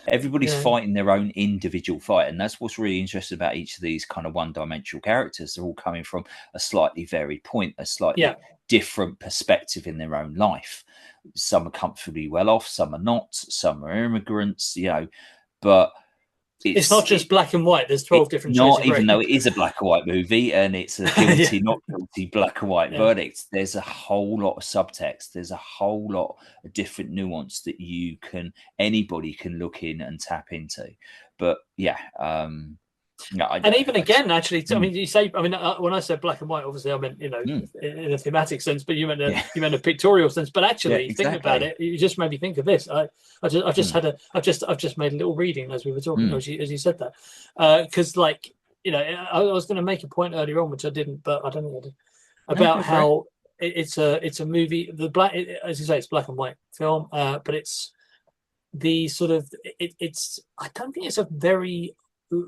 Everybody's fighting their own individual fight, and that's what's really interesting about each of these kind of one-dimensional characters. They're all coming from a slightly varied point, a slightly different perspective in their own life. Some are comfortably well off, some are not, some are immigrants, but it's not just black and white. There's 12 different shades of grey. Even though it is a black and white movie and it's a guilty, not guilty black and white verdict, there's a whole lot of subtext. There's a whole lot of different nuance that anybody can look in and tap into. But and even again, actually, I mean, when I said black and white, obviously I meant in a thematic sense, but you meant a pictorial sense. But actually, think about it. You just made me think of this. I've just made a little reading as we were talking, as you said that, because I was going to make a point earlier on, which I didn't, but I don't think I did, about how it's a movie. As you say, it's black and white film, but it's the sort of it's I don't think it's a very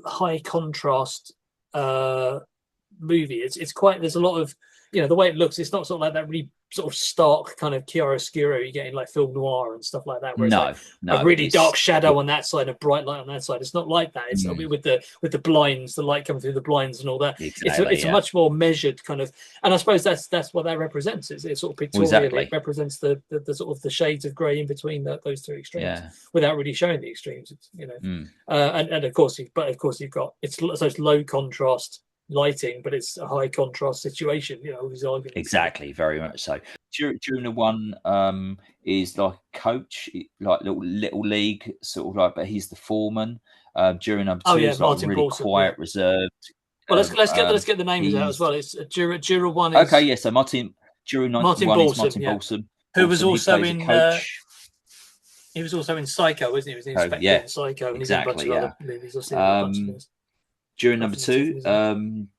high contrast movie. It's quite, there's a lot of, the way it looks, it's not sort of like that really sort of stark kind of chiaroscuro you get in like film noir and stuff like that, where it's like a really dark shadow on that side, a bright light on that side. It's not like that. It's I mean, with the blinds, the light coming through the blinds and all that. Exactly, it's a much more measured kind of, and I suppose that's what that represents. It's sort of pictorially, it represents the sort of the shades of grey in between those two extremes, without really showing the extremes. And of course you've got it's low contrast lighting, but it's a high contrast situation, these arguments. Exactly, very much so. During the one is like coach, like little league sort of like, but he's the foreman. During number two is like really Balsam, quiet, reserved. Well, let's get the names out as well. It's Juror one is okay. Yeah, so Martin Balsam, is Martin Balsam, who was also in he was also in Psycho, wasn't he? He was in Inspector in Psycho, and exactly, he's in a bunch of other movies. I've seen a bunch of things. During number two,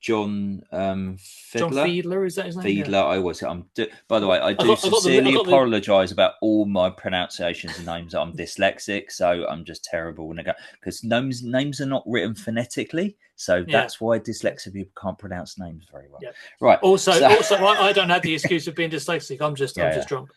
John Fiedler, is that his name? Fiedler. Yeah. I always say by the way, I do sincerely apologise about all my pronunciations and names. I'm dyslexic, so I'm just terrible when I go, because names are not written phonetically, so that's why dyslexic people can't pronounce names very well. Yeah. Right. Also, I don't have the excuse of being dyslexic. I'm just drunk.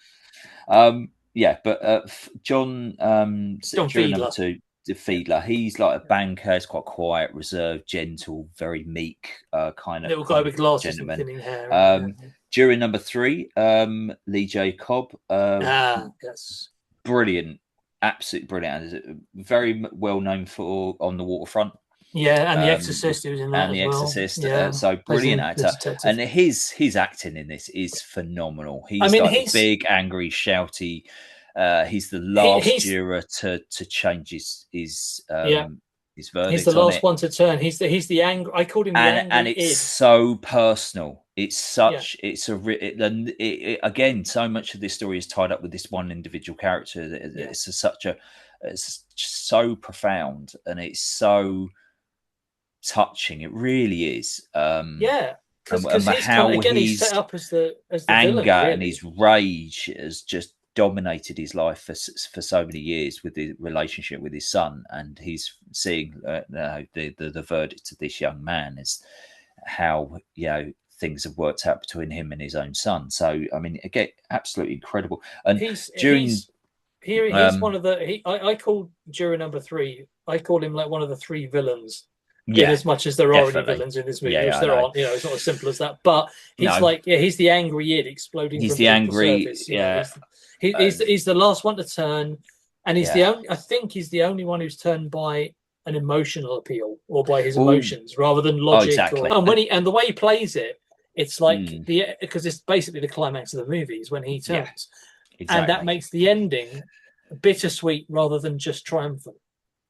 But John during number two. Fiedler, he's like a banker. He's quite quiet, reserved, gentle, very meek, kind of little guy with glasses and thinning hair. During number three, Lee J. Cobb, yes, brilliant, absolutely brilliant. Very well known for On the Waterfront. Yeah, and The Exorcist, he was in that. And The Exorcist, so brilliant actor. And his acting in this is phenomenal. He's big, angry, shouty. He's the last juror to change his verdict. He's the last one to turn. He's the angry. I called him the angry. And it's so personal. It's such. It's again. So much of this story is tied up with this one individual character. It's so profound, and it's so touching. It really is. Because he's set up as the anger villain, really. And his rage has just dominated his life for so many years with the relationship with his son, and he's seeing the verdict of this young man is how things have worked out between him and his own son. So I mean, again, absolutely incredible. And he's one of the I call Juror number three. I call him like one of the three villains. In as much as there are any villains in this movie, which there aren't, it's not as simple as that. But he's he's the angry id exploding. He's the angry, He's the last one to turn, and he's the only. I think he's the only one who's turned by an emotional appeal or by his emotions rather than logic. Exactly. And the way he plays it, it's like because it's basically the climax of the movie is when he turns, and that makes the ending bittersweet rather than just triumphant.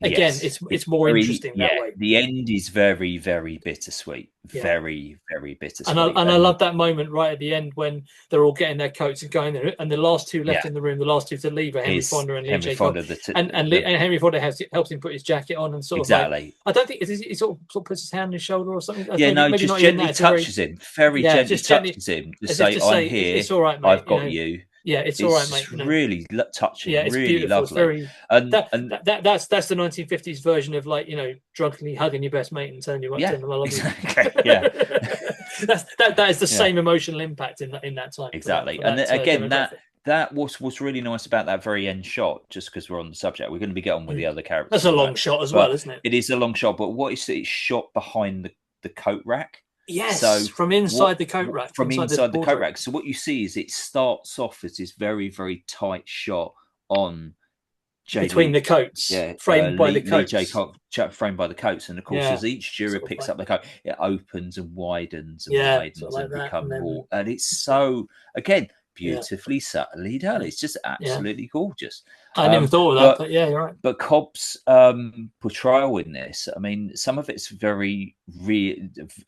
Again, it's more interesting that way. The end is very, very bittersweet. Very, very bittersweet. And I love that moment right at the end when they're all getting their coats and going there, and the last two left in the room, the last two to leave are Henry Fonda and Lee J. Cobb. And Henry Fonda helps him put his jacket on and sort of I don't think he sort of puts his hand on his shoulder or something. Just gently touches him. Very gently touches him to say, "I'm here. It's all right, mate. I've got you." Yeah, it's all right, mate. Really touching. Yeah, it's really beautiful. Lovely. That's the 1950s version of drunkenly hugging your best mate and telling you what to them. I love exactly. You. Yeah, that is the same emotional impact in that time. Exactly, and again that what's really nice about that very end shot. Just because we're on the subject, we're going to get on with the other characters. That's a long shot as well, isn't it? It is a long shot, but what is it? It's shot behind the coat rack. Yes, so from inside the coat rack. From inside the coat rack. So what you see is it starts off as this very, very tight shot on between the coats, framed by the coats. Framed by the coats, and of course, as each juror picks up the coat, it opens and widens and widens and becomes more. And it's so beautifully subtly done. It's just absolutely gorgeous. I never thought of that, but you're right. But Cobb's portrayal in this, I mean, some of it's very real.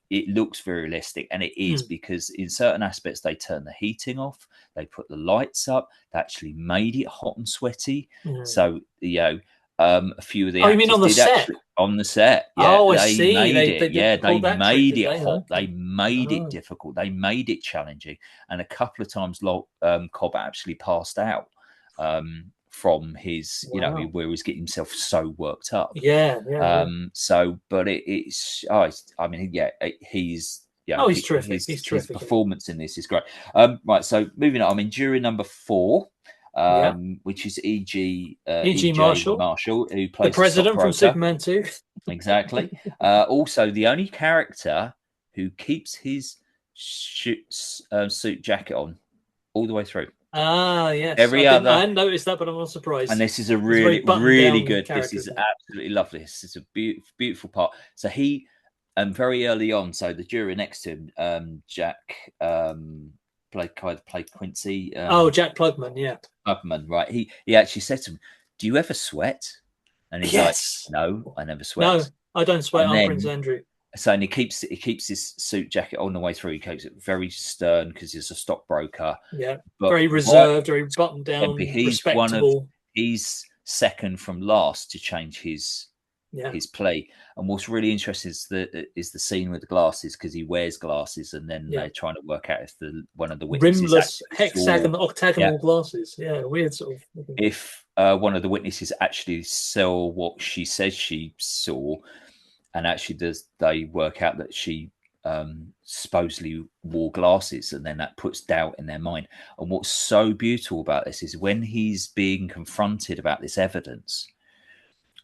It looks very realistic, and it is because in certain aspects they turn the heating off, they put the lights up, they actually made it hot and sweaty. So a few of the you mean on the set? On the set, I see. They made it hot. They made it difficult. They made it challenging, and a couple of times, Cobb actually passed out from his, Wow. where he's getting himself so worked up. Yeah. So, but he's He's terrific. He's terrific. His performance in this is great. Right, so moving on. I mean, jury number 4, which is E.G. Marshall, who plays the president from Superman 2. Exactly. Also, the only character who keeps his suit jacket on all the way through. Yes. I hadn't noticed that, but I'm not surprised. And this is a really good. This is absolutely lovely. This is a beautiful part. So he, very early on, so the juror next to him, Jack, played Quincy. Jack Plugman, yeah. Plugman, right? He actually said to him, "Do you ever sweat?" And he's like, "No, I never sweat. No, I don't sweat. I'm Prince Andrew." So, and he keeps his suit jacket on the way through. He keeps it very stern because he's a stockbroker. Yeah, but very reserved, very buttoned down, respectable. He's second from last to change his plea. And what's really interesting is the scene with the glasses, because he wears glasses, and then they're trying to work out if one of the witnesses rimless hexagon octagonal glasses. Yeah, weird sort of. If one of the witnesses actually saw what she says she saw. And actually, they work out that she supposedly wore glasses, and then that puts doubt in their mind. And what's so beautiful about this is when he's being confronted about this evidence,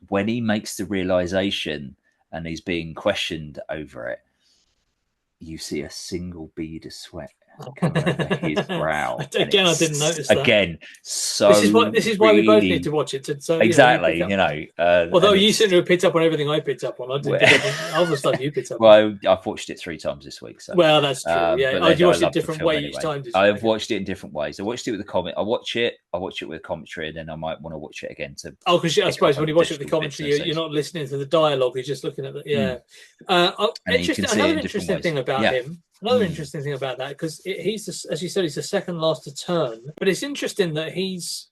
when he makes the realization and he's being questioned over it, you see a single bead of sweat coming over his brow. Again, I didn't notice that. Again, so this is why we both need to watch it. Exactly, although you seem to have picked up on everything I picked up on, I didn't pick up on other stuff you picked up on. Well, I've watched it 3 times this week. So. Well, that's true. You watched it a different way each time. I've watched it in different ways. I watched it with the comment. I watch it with commentary, and then I might want to watch it again to. Because I suppose when you watch it with the commentary, you're not listening to the dialogue. You're just looking at the Another interesting thing about him. Another interesting thing about that, because he's, as you said, he's the second last to turn. But it's interesting that he's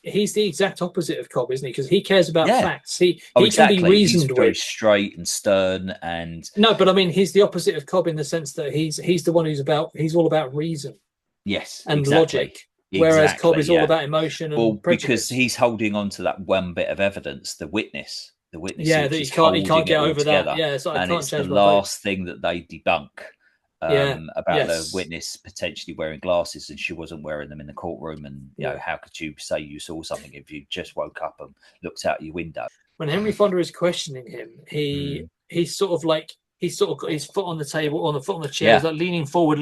the exact opposite of Cobb, isn't he? Because he cares about facts. He can be reasoned with. Very straight and stern, and no, but I mean, he's the opposite of Cobb in the sense that he's the one he's all about reason. Yes, and logic. Whereas Cobb is all about emotion and prejudice. Because he's holding on to that one bit of evidence, the witness. That he can't get over that. Yeah, it's the last thing that they debunk. About the witness potentially wearing glasses, and she wasn't wearing them in the courtroom, and how could you say you saw something if you just woke up and looked out your window? When Henry Fonda is questioning him, he's sort of like his foot on the table, on the foot on the chair, like leaning forward,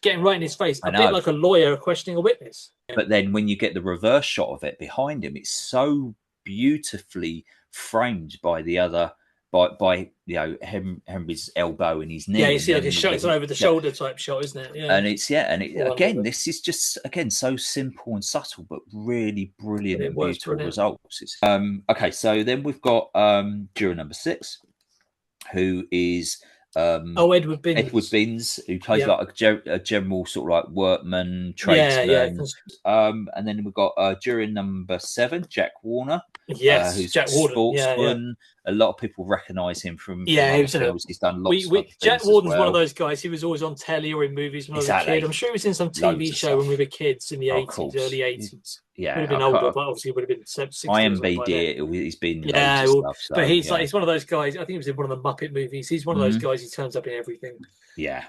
getting right in his face, a bit like a lawyer questioning a witness. But then when you get the reverse shot of it behind him, it's so beautifully framed by the other. By Henry's elbow and his knee. Yeah, you see, like it's an over the shoulder type shot, isn't it? Yeah, and again, this is just so simple and subtle, but really brilliant and beautiful results. Okay, so then we've got juror number 6, who is Edward Binns. Edward Binns, who plays like a general sort of like workman, tradesman. And then we've got juror number 7, Jack Warner. Yes, who's Jack Warner, sportsman. A lot of people recognise him from films. He's done lots of Jack Warden's one of those guys. He was always on telly or in movies when I was a kid. I'm sure he was in some TV show when we were kids in the 80s, early 80s. Yeah, would have been older, but obviously would have been 60s. IMBD, he's been but he's one of those guys. I think he was in one of the Muppet movies. He's one of those guys who turns up in everything. Yeah.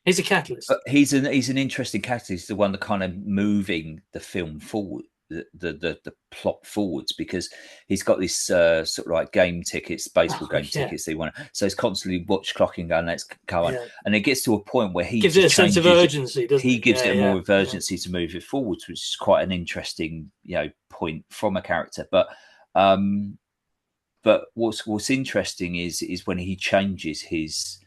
He's a catalyst. He's an interesting catalyst. He's the one that kind of moving the film forward. The plot forwards, because he's got this sort of like game tickets, baseball game tickets they want. So he's constantly watch clocking going, let's go on. And it gets to a point where he gives it a sense of urgency, doesn't he? He gives it more of urgency to move it forwards, which is quite an interesting, point from a character. But what's interesting is when he changes his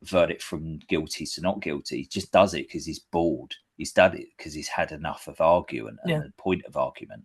verdict from guilty to not guilty. He just does it because he's bored. He's done it because he's had enough of arguing and the point of argument.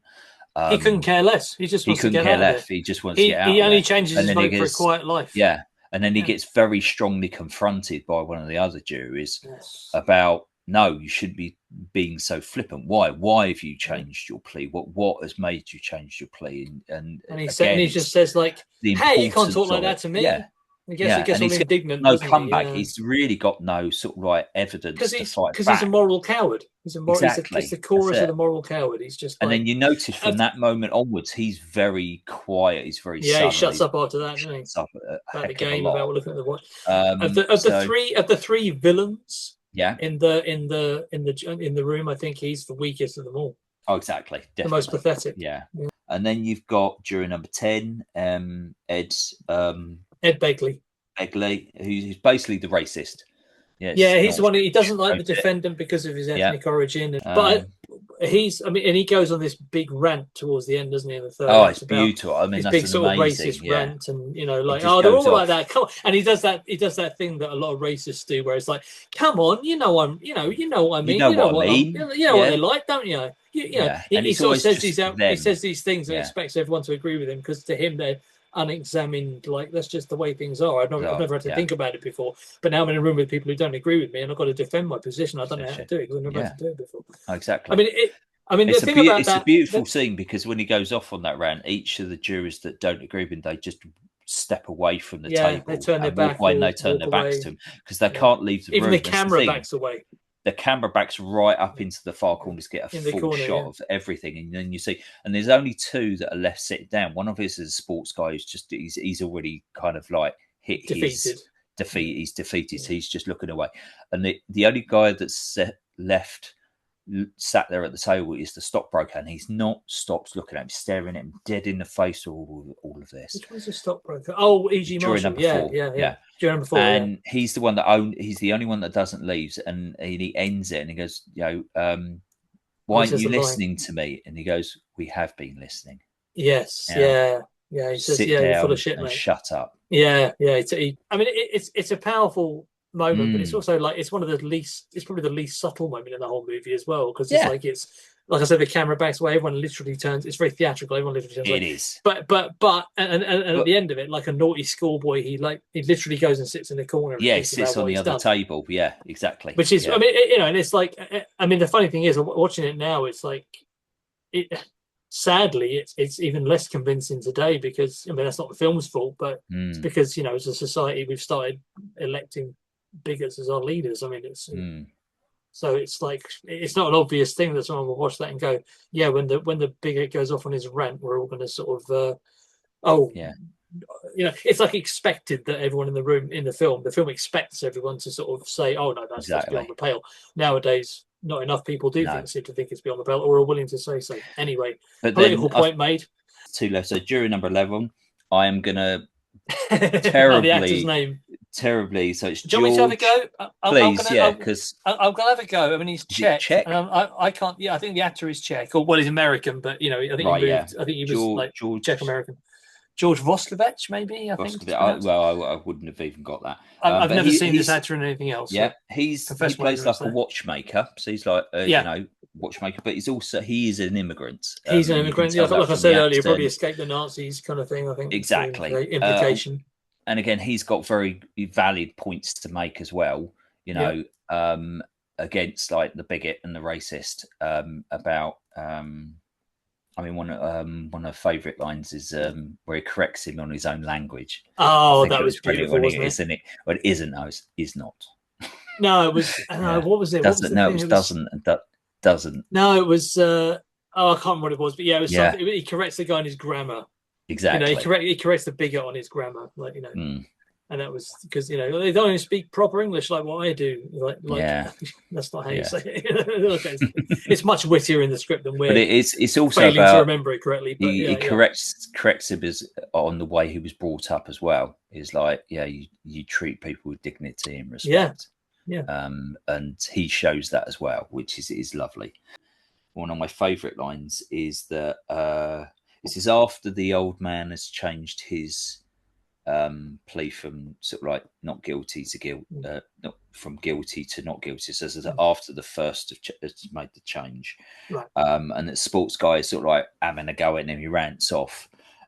He couldn't care less. He just wants to get out of it. He just wants to get out. He only changes his vote for a quiet life. Yeah, and then he gets very strongly confronted by one of the other juries about, no, you shouldn't be being so flippant. Why have you changed your plea? What has made you change your plea? And he just says like, hey, you can't talk like that to me. Yeah. He gets all indignant. No doesn't comeback. He? He's really got no sort of like evidence to fight back. He's a moral coward. He's the chorus of the moral coward. He's just. And then you notice from that moment onwards, he's very quiet. He's very He shuts up after that. Doesn't he? Up about the game, about looking at the watch. Of the three villains, in the room, I think he's the weakest of them all. Oh, exactly. Definitely. The most pathetic. Yeah. And then you've got juror number 10, Ed Begley. Who's basically the racist. He's the one. He doesn't like the defendant because of his ethnic origin, but and he goes on this big rant towards the end, doesn't he? In the third, it's beautiful. I mean, that's big sort of racist rant, and like, they're all like that. Come on. And he does that thing that a lot of racists do, where it's like, come on, you know what I mean, you know what they like, don't you? He sort of says he says these things and expects everyone to agree with him, because to him they're unexamined, like that's just the way things are. I've never had to think about it before, but now I'm in a room with people who don't agree with me, and I've got to defend my position. I don't know how to do it because I've never had to do it before. Exactly. It's a beautiful scene, because when he goes off on that rant, each of the jurors that don't agree with him, they just step away from the table. They turn their back when they turn their backs to him, because they can't leave the room. Even the camera backs away. The camera backs right up into the far corners, get a full shot of everything, and then you see. And there's only two that are left sitting down. One of his is a sports guy who's just he's already kind of like hit defeated. He's defeated. So he's just looking away. And the only guy that's left sat there at the table is the stockbroker, and he's not stopped looking at him, staring at him dead in the face. All of this. Which one's the stockbroker? Oh, E.G. Marshall. Yeah. Jury number 4. And he's the one that he's the only one that doesn't leave, and he ends it, and he goes, why aren't you listening to me? And he goes, we have been listening. Yes. Yeah. He says, you're full of shit, mate. Shut up. Yeah. It's a powerful moment, but it's also like it's probably the least subtle moment in the whole movie as well, because it's like I said, the camera backs away, everyone literally turns. It's very theatrical. Everyone literally turns. It is. But at the end of it, like a naughty schoolboy, he literally goes and sits in the corner. And sits on the other table. Yeah, exactly. Which is, and it's like, the funny thing is, watching it now, it's like, sadly, it's even less convincing today, because that's not the film's fault, but it's because as a society we've started electing bigots as our leaders. So it's like, it's not an obvious thing that someone will watch that and go, when the bigot goes off on his rant, we're all going to sort of it's like expected that everyone in the room, in the film expects everyone to sort of say, oh no, that's beyond the pale. Nowadays, not enough people seem to think it's beyond the pale, or are willing to say so. Anyway, but political point made. 2 left. So jury number 11, I am going to the actor's name. Terribly. So it's Do you want me to have a go? Please, because I'm gonna have a go. He's Czech. Czech? I can't. Yeah, I think the actor is Czech, or he's American, but I think he moved. I think he was Czech American. George Voskovec, maybe. I think. I wouldn't have even got that. I've never seen this actor in anything else. Yeah, he plays like a watchmaker. So he's like, watchmaker, but he is an immigrant. He's an immigrant. Like I said earlier, probably escaped the Nazis, kind of thing. I think exactly implication. And again, he's got very valid points to make as well. Against like the bigot and the racist. About one of my favourite lines is where he corrects him on his own language. Oh, that was beautiful, wasn't it? Isn't it? Well, it isn't. No, it is not. No, it was. What was it? Doesn't. No, it doesn't. Doesn't. No, it was. I can't remember what it was, but it was something. He corrects the guy on his grammar. Exactly. He corrects the bigot on his grammar, and that was because they don't even speak proper English like what I do. That's not how you say it. It's much wittier in the script than we're. But it's also failing about, to remember it correctly. But he corrects him on the way he was brought up as well. Is like you treat people with dignity and respect. Yeah. And he shows that as well, which is lovely. One of my favourite lines is that. This is after the old man has changed his plea from sort of like not guilty to guilt, not from guilty to not guilty. So this is after the first has made the change, right. And the sports guy is sort of like having a go at him. He rants off,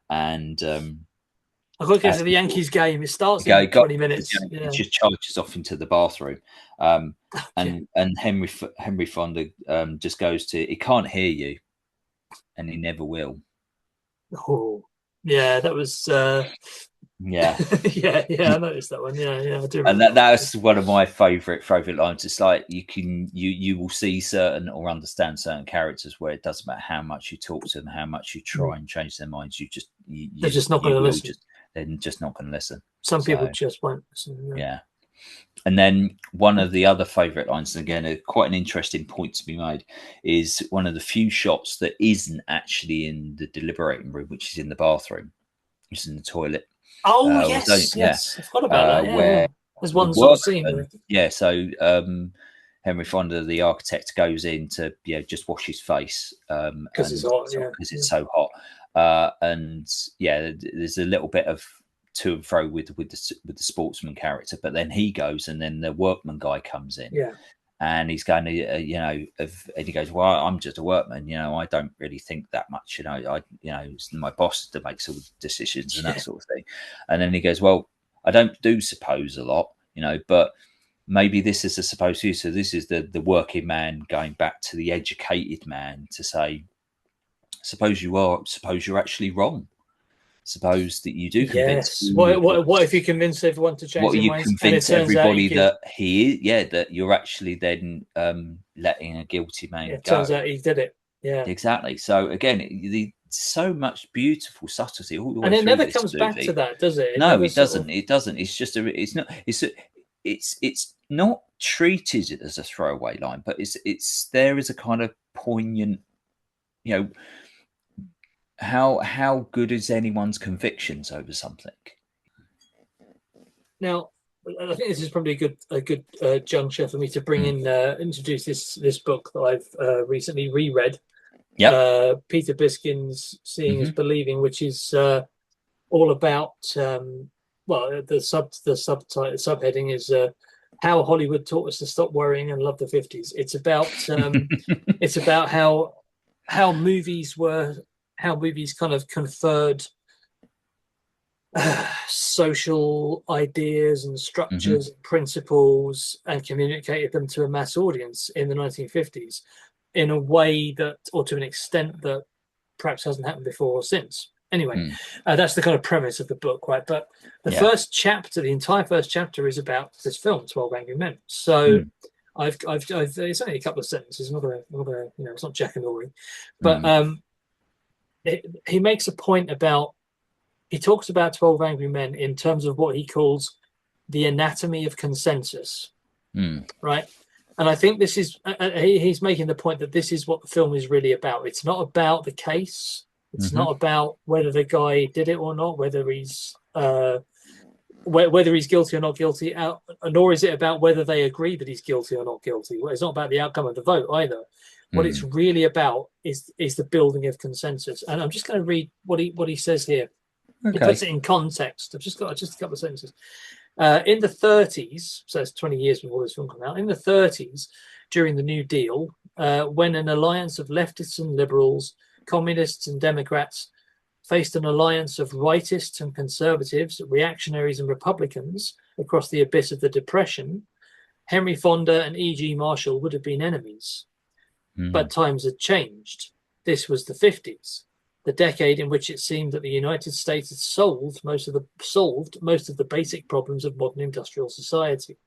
and I got to get to the Yankees game. It starts in 20 minutes. He just charges off into the bathroom, and Henry Fonda just goes to, he can't hear you, and he never will. Oh, yeah, that was Yeah. Yeah, I noticed that one. Yeah, I do And remember that's one of my favorite lines. It's like you will see certain or understand certain characters where it doesn't matter how much you talk to them, how much you try and change their minds, they're just not you going to will listen. just they're just not going to listen. Some people So just won't listen. yeah. And then one of the other favourite lines, and again, quite an interesting point to be made, is one of the few shots that isn't actually in the deliberating room, which is in the bathroom, which is in the toilet. Oh yes, I forgot about that. Yeah. Where There's the one sort of scene workman, so Henry Fonda, the architect, goes in to just wash his face because it's hot. because it's so hot, and there's a little bit of to and fro with the sportsman character, but then he goes, and then the workman guy comes in, and he's going to and he goes, well, I'm just a workman, I don't really think that much, it's my boss that makes all the decisions and that sort of thing. And then he goes, well, I don't do suppose a lot, but maybe this is a suppose to you. So this is the working man going back to the educated man to say, suppose you're actually wrong. Suppose that you do convince. Yes. What if you convince everyone to change their minds? Convince everybody that that you're actually then letting a guilty man go. It turns out he did it. Yeah. Exactly. So again, so much beautiful subtlety all the way and it through never comes back to that, does it? No, it doesn't. It doesn't. It's just it's not treated as a throwaway line, but there is a kind of poignant, how good is anyone's convictions over something? Now, I think this is probably a good juncture for me to bring in introduce this book that I've recently reread. Peter Biskin's Seeing is Believing, which is all about the subheading is how Hollywood taught us to stop worrying and love the 50s. It's about it's about how movies kind of conferred social ideas and structures and principles and communicated them to a mass audience in the 1950s in a way that, or to an extent that perhaps hasn't happened before or since. Anyway, that's the kind of premise of the book, right? But the entire first chapter is about this film, 12 Angry Men. So I've it's only a couple of sentences, not a it's not Jack and Ori, but he makes a point about, he talks about 12 Angry Men in terms of what he calls the anatomy of consensus, right? And I think this is, he's making the point that this is what the film is really about. It's not about the case. It's not about whether the guy did it or not, whether he's guilty or not guilty, nor is it about whether they agree that he's guilty or not guilty. It's not about the outcome of the vote either. What it's really about is the building of consensus. And I'm just going to read what he says here. Okay. He puts it in context. I've just got a couple of sentences. In the 30s, so it's 20 years before this film came out, in the 30s, during the New Deal, when an alliance of leftists and liberals, communists and Democrats faced an alliance of rightists and conservatives, reactionaries and Republicans across the abyss of the Depression, Henry Fonda and E.G. Marshall would have been enemies. But times had changed. This was the 50s. The decade in which it seemed that the United States had solved most of the basic problems of modern industrial society.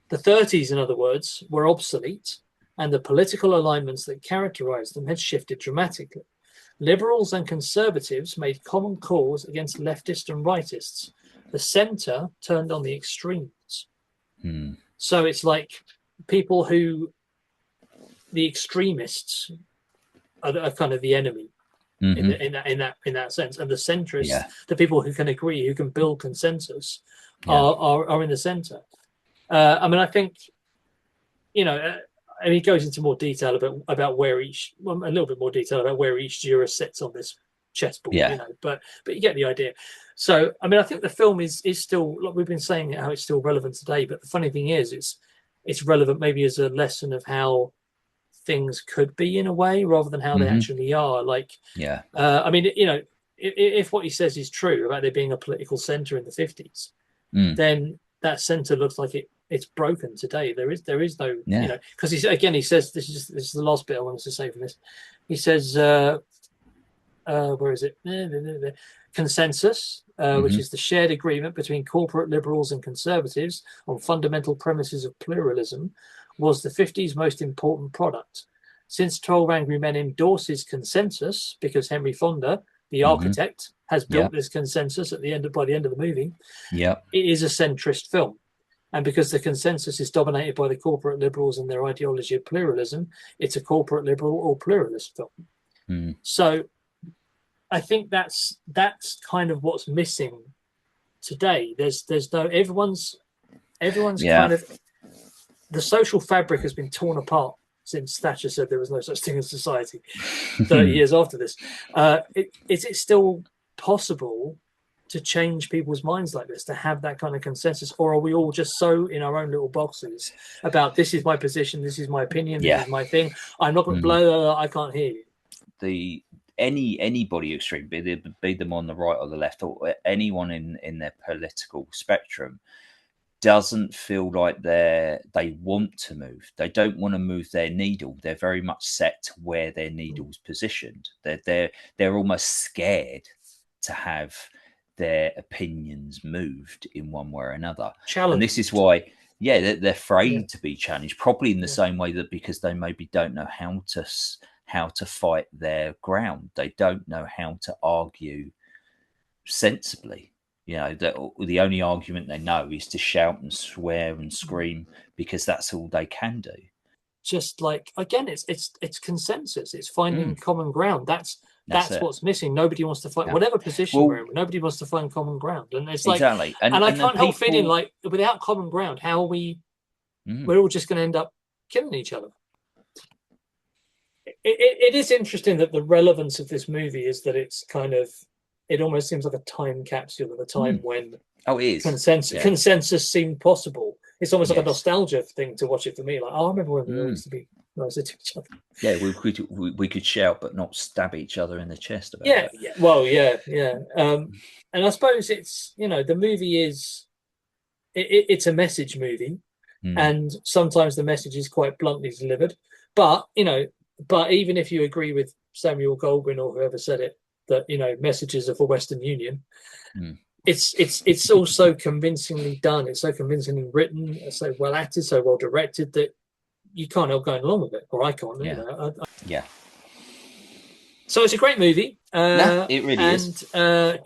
The 30s, in other words, were obsolete, and the political alignments that characterized them had shifted dramatically. Liberals and conservatives made common cause against leftists and rightists. The center turned on the extremes. So it's like people who, the extremists are kind of the enemy. In that sense, and the centrists, the people who can agree, who can build consensus, are in the center. I mean, I think, and he goes into more detail about where a little bit more detail about where each juror sits on this chessboard. But you get the idea. So, I mean, I think the film is still, like we've been saying, how it's still relevant today. But the funny thing is, it's relevant maybe as a lesson of how things could be in a way rather than how they actually are. I mean, if what he says is true about there being a political center in the 50s, then that center looks like it's broken today. There is no, because he says, this is the last bit I wanted to say from this. He says, where is it? Consensus, which is the shared agreement between corporate liberals and conservatives on fundamental premises of pluralism, was the 50s most important product. Since 12 Angry Men endorses consensus because Henry Fonda, the architect, has built this consensus by the end of the movie, it is a centrist film. And because the consensus is dominated by the corporate liberals and their ideology of pluralism, it's a corporate liberal or pluralist film. So I think that's kind of what's missing today. There's no everyone's kind of, the social fabric has been torn apart since Thatcher said there was no such thing as society 30 years after this. Is it still possible to change people's minds like this, to have that kind of consensus? Or are we all just so in our own little boxes about, this is my position, this is my opinion, this is my thing, I'm not going to blah, blah, blah, I can't hear you. Anybody extreme, be them on the right or the left, or anyone in their political spectrum, doesn't feel like they want to move. They don't want to move their needle. They're very much set to where their needle's positioned. They're almost scared to have their opinions moved in one way or another. Challenged. And this is why, they're afraid to be challenged, probably in the same way that because they maybe don't know how to fight their ground. They don't know how to argue sensibly. You know, that the only argument they know is to shout and swear and scream because that's all they can do. Just like, again, it's consensus. It's finding common ground. That's what's missing. Nobody wants to find whatever position we're in. Nobody wants to find common ground, and it's like, exactly. And I can't help feeling like, without common ground, how are we? We're all just going to end up killing each other. It is interesting that the relevance of this movie is that it's kind of, it almost seems like a time capsule of a time when consensus seemed possible. It's almost like a nostalgia thing to watch it for me. Like, I remember when we all used to be nice to each other. Yeah, we could shout but not stab each other in the chest about it. Yeah, well, yeah. And I suppose it's, the movie is, it's a message movie, and sometimes the message is quite bluntly delivered. But even if you agree with Samuel Goldwyn or whoever said it, that messages are for Western Union, it's also convincingly done. It's so convincingly written, it's so well acted, so well directed that you can't help going along with it, or I can't. So it's a great movie. It really is. And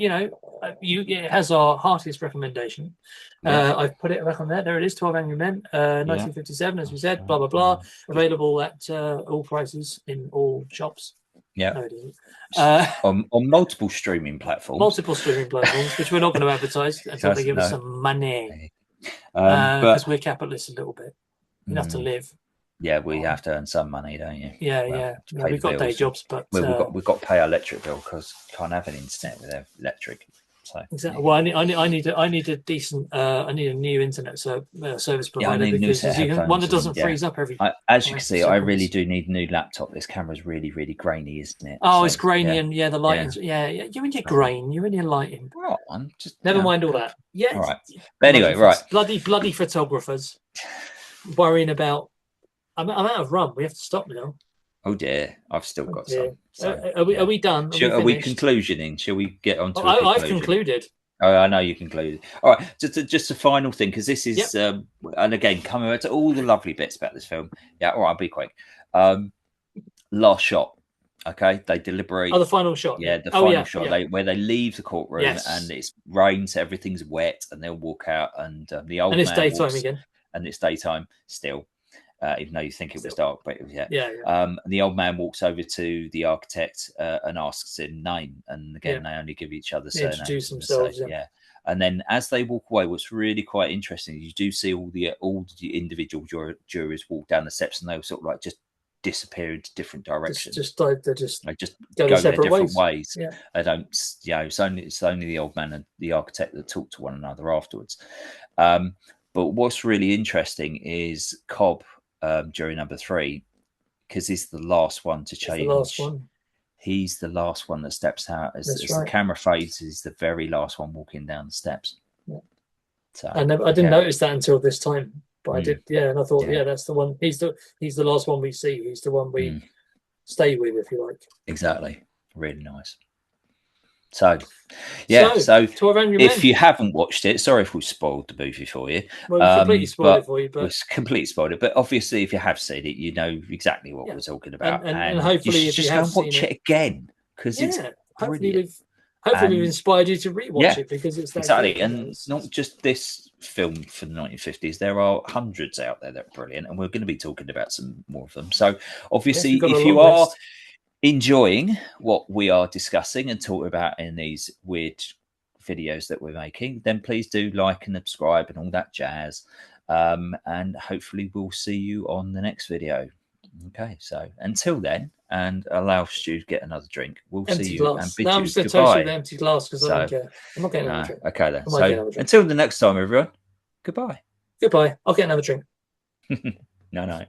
it has our heartiest recommendation. I've put it back on there. There it is, 12 Angry Men, 1957, as we said, blah, blah, blah. Available at all prices in all shops. Yeah. No, it isn't. On multiple streaming platforms. Which we're not going to advertise until they give us some money. Because we're capitalists a little bit. Enough to live. Yeah, we have to earn some money, don't you? Yeah. We've got day jobs, but we've got to pay our electric bill because we can't have an internet without electric. So exactly. Well, I need a decent. I need a new internet service provider because one that doesn't freeze up every. As you can see, I really do need a new laptop. This camera's really, really grainy, isn't it? Oh, it's grainy, and the lighting. Yeah. You and your grain, you and your lighting. Well, I'm just never mind all that. Yeah. All right. But anyway, right. Bloody photographers worrying about. I'm out of rum. We have to stop now. Oh dear, I've still got some. So, are we done? Are we conclusioning? Shall we get on to I've concluded. Oh, I know you concluded. All right, just a final thing, because this is, and again, coming back to all the lovely bits about this film. Yeah, all right, I'll be quick. Last shot. Okay, they deliberate. Oh, the final shot. Yeah, the final shot. Where they leave the courtroom and it's rains, everything's wet, and they'll walk out, and the old man it's daytime again, and it's daytime still. Even though you think it was dark, but the old man walks over to the architect and asks him name, and again they only give each other surnames. Introduce themselves, and then as they walk away, what's really quite interesting is you do see all the individual jurors walk down the steps, and they'll sort of like just disappear into different directions. They just go their different ways. Yeah. They don't. It's only the old man and the architect that talk to one another afterwards. But what's really interesting is Cobb. Jury number 3, because he's the last one to change. He's the last one that steps out as the camera fades. He's the very last one walking down the steps. Yeah. So I didn't notice that until this time, but I did. Yeah, and I thought, that's the one. He's the last one we see. He's the one we stay with, if you like. Exactly. Really nice. So, yeah. So, to our angry if men. you haven't watched it, sorry if we spoiled the movie for you. Well, we completely spoiled it for you, but it's completely spoiled it. But obviously, if you have seen it, you know exactly what we're talking about, and hopefully, you should if you just go have and watch seen it again because it's brilliant. Hopefully we've inspired you to rewatch it because it's that exactly, good, and not just this film from the 1950s. There are hundreds out there that are brilliant, and we're going to be talking about some more of them. So, obviously, if you are enjoying what we are discussing and talking about in these weird videos that we're making, then please do like and subscribe and all that jazz. And hopefully we'll see you on the next video. Okay, so until then, and allow Stu to get another drink. We'll empty see glass. you and bid now you I'm just going to goodbye. with the empty glass because I don't care. I'm not getting another drink. Okay then. So until the next time, everyone. Goodbye. Goodbye. I'll get another drink. No.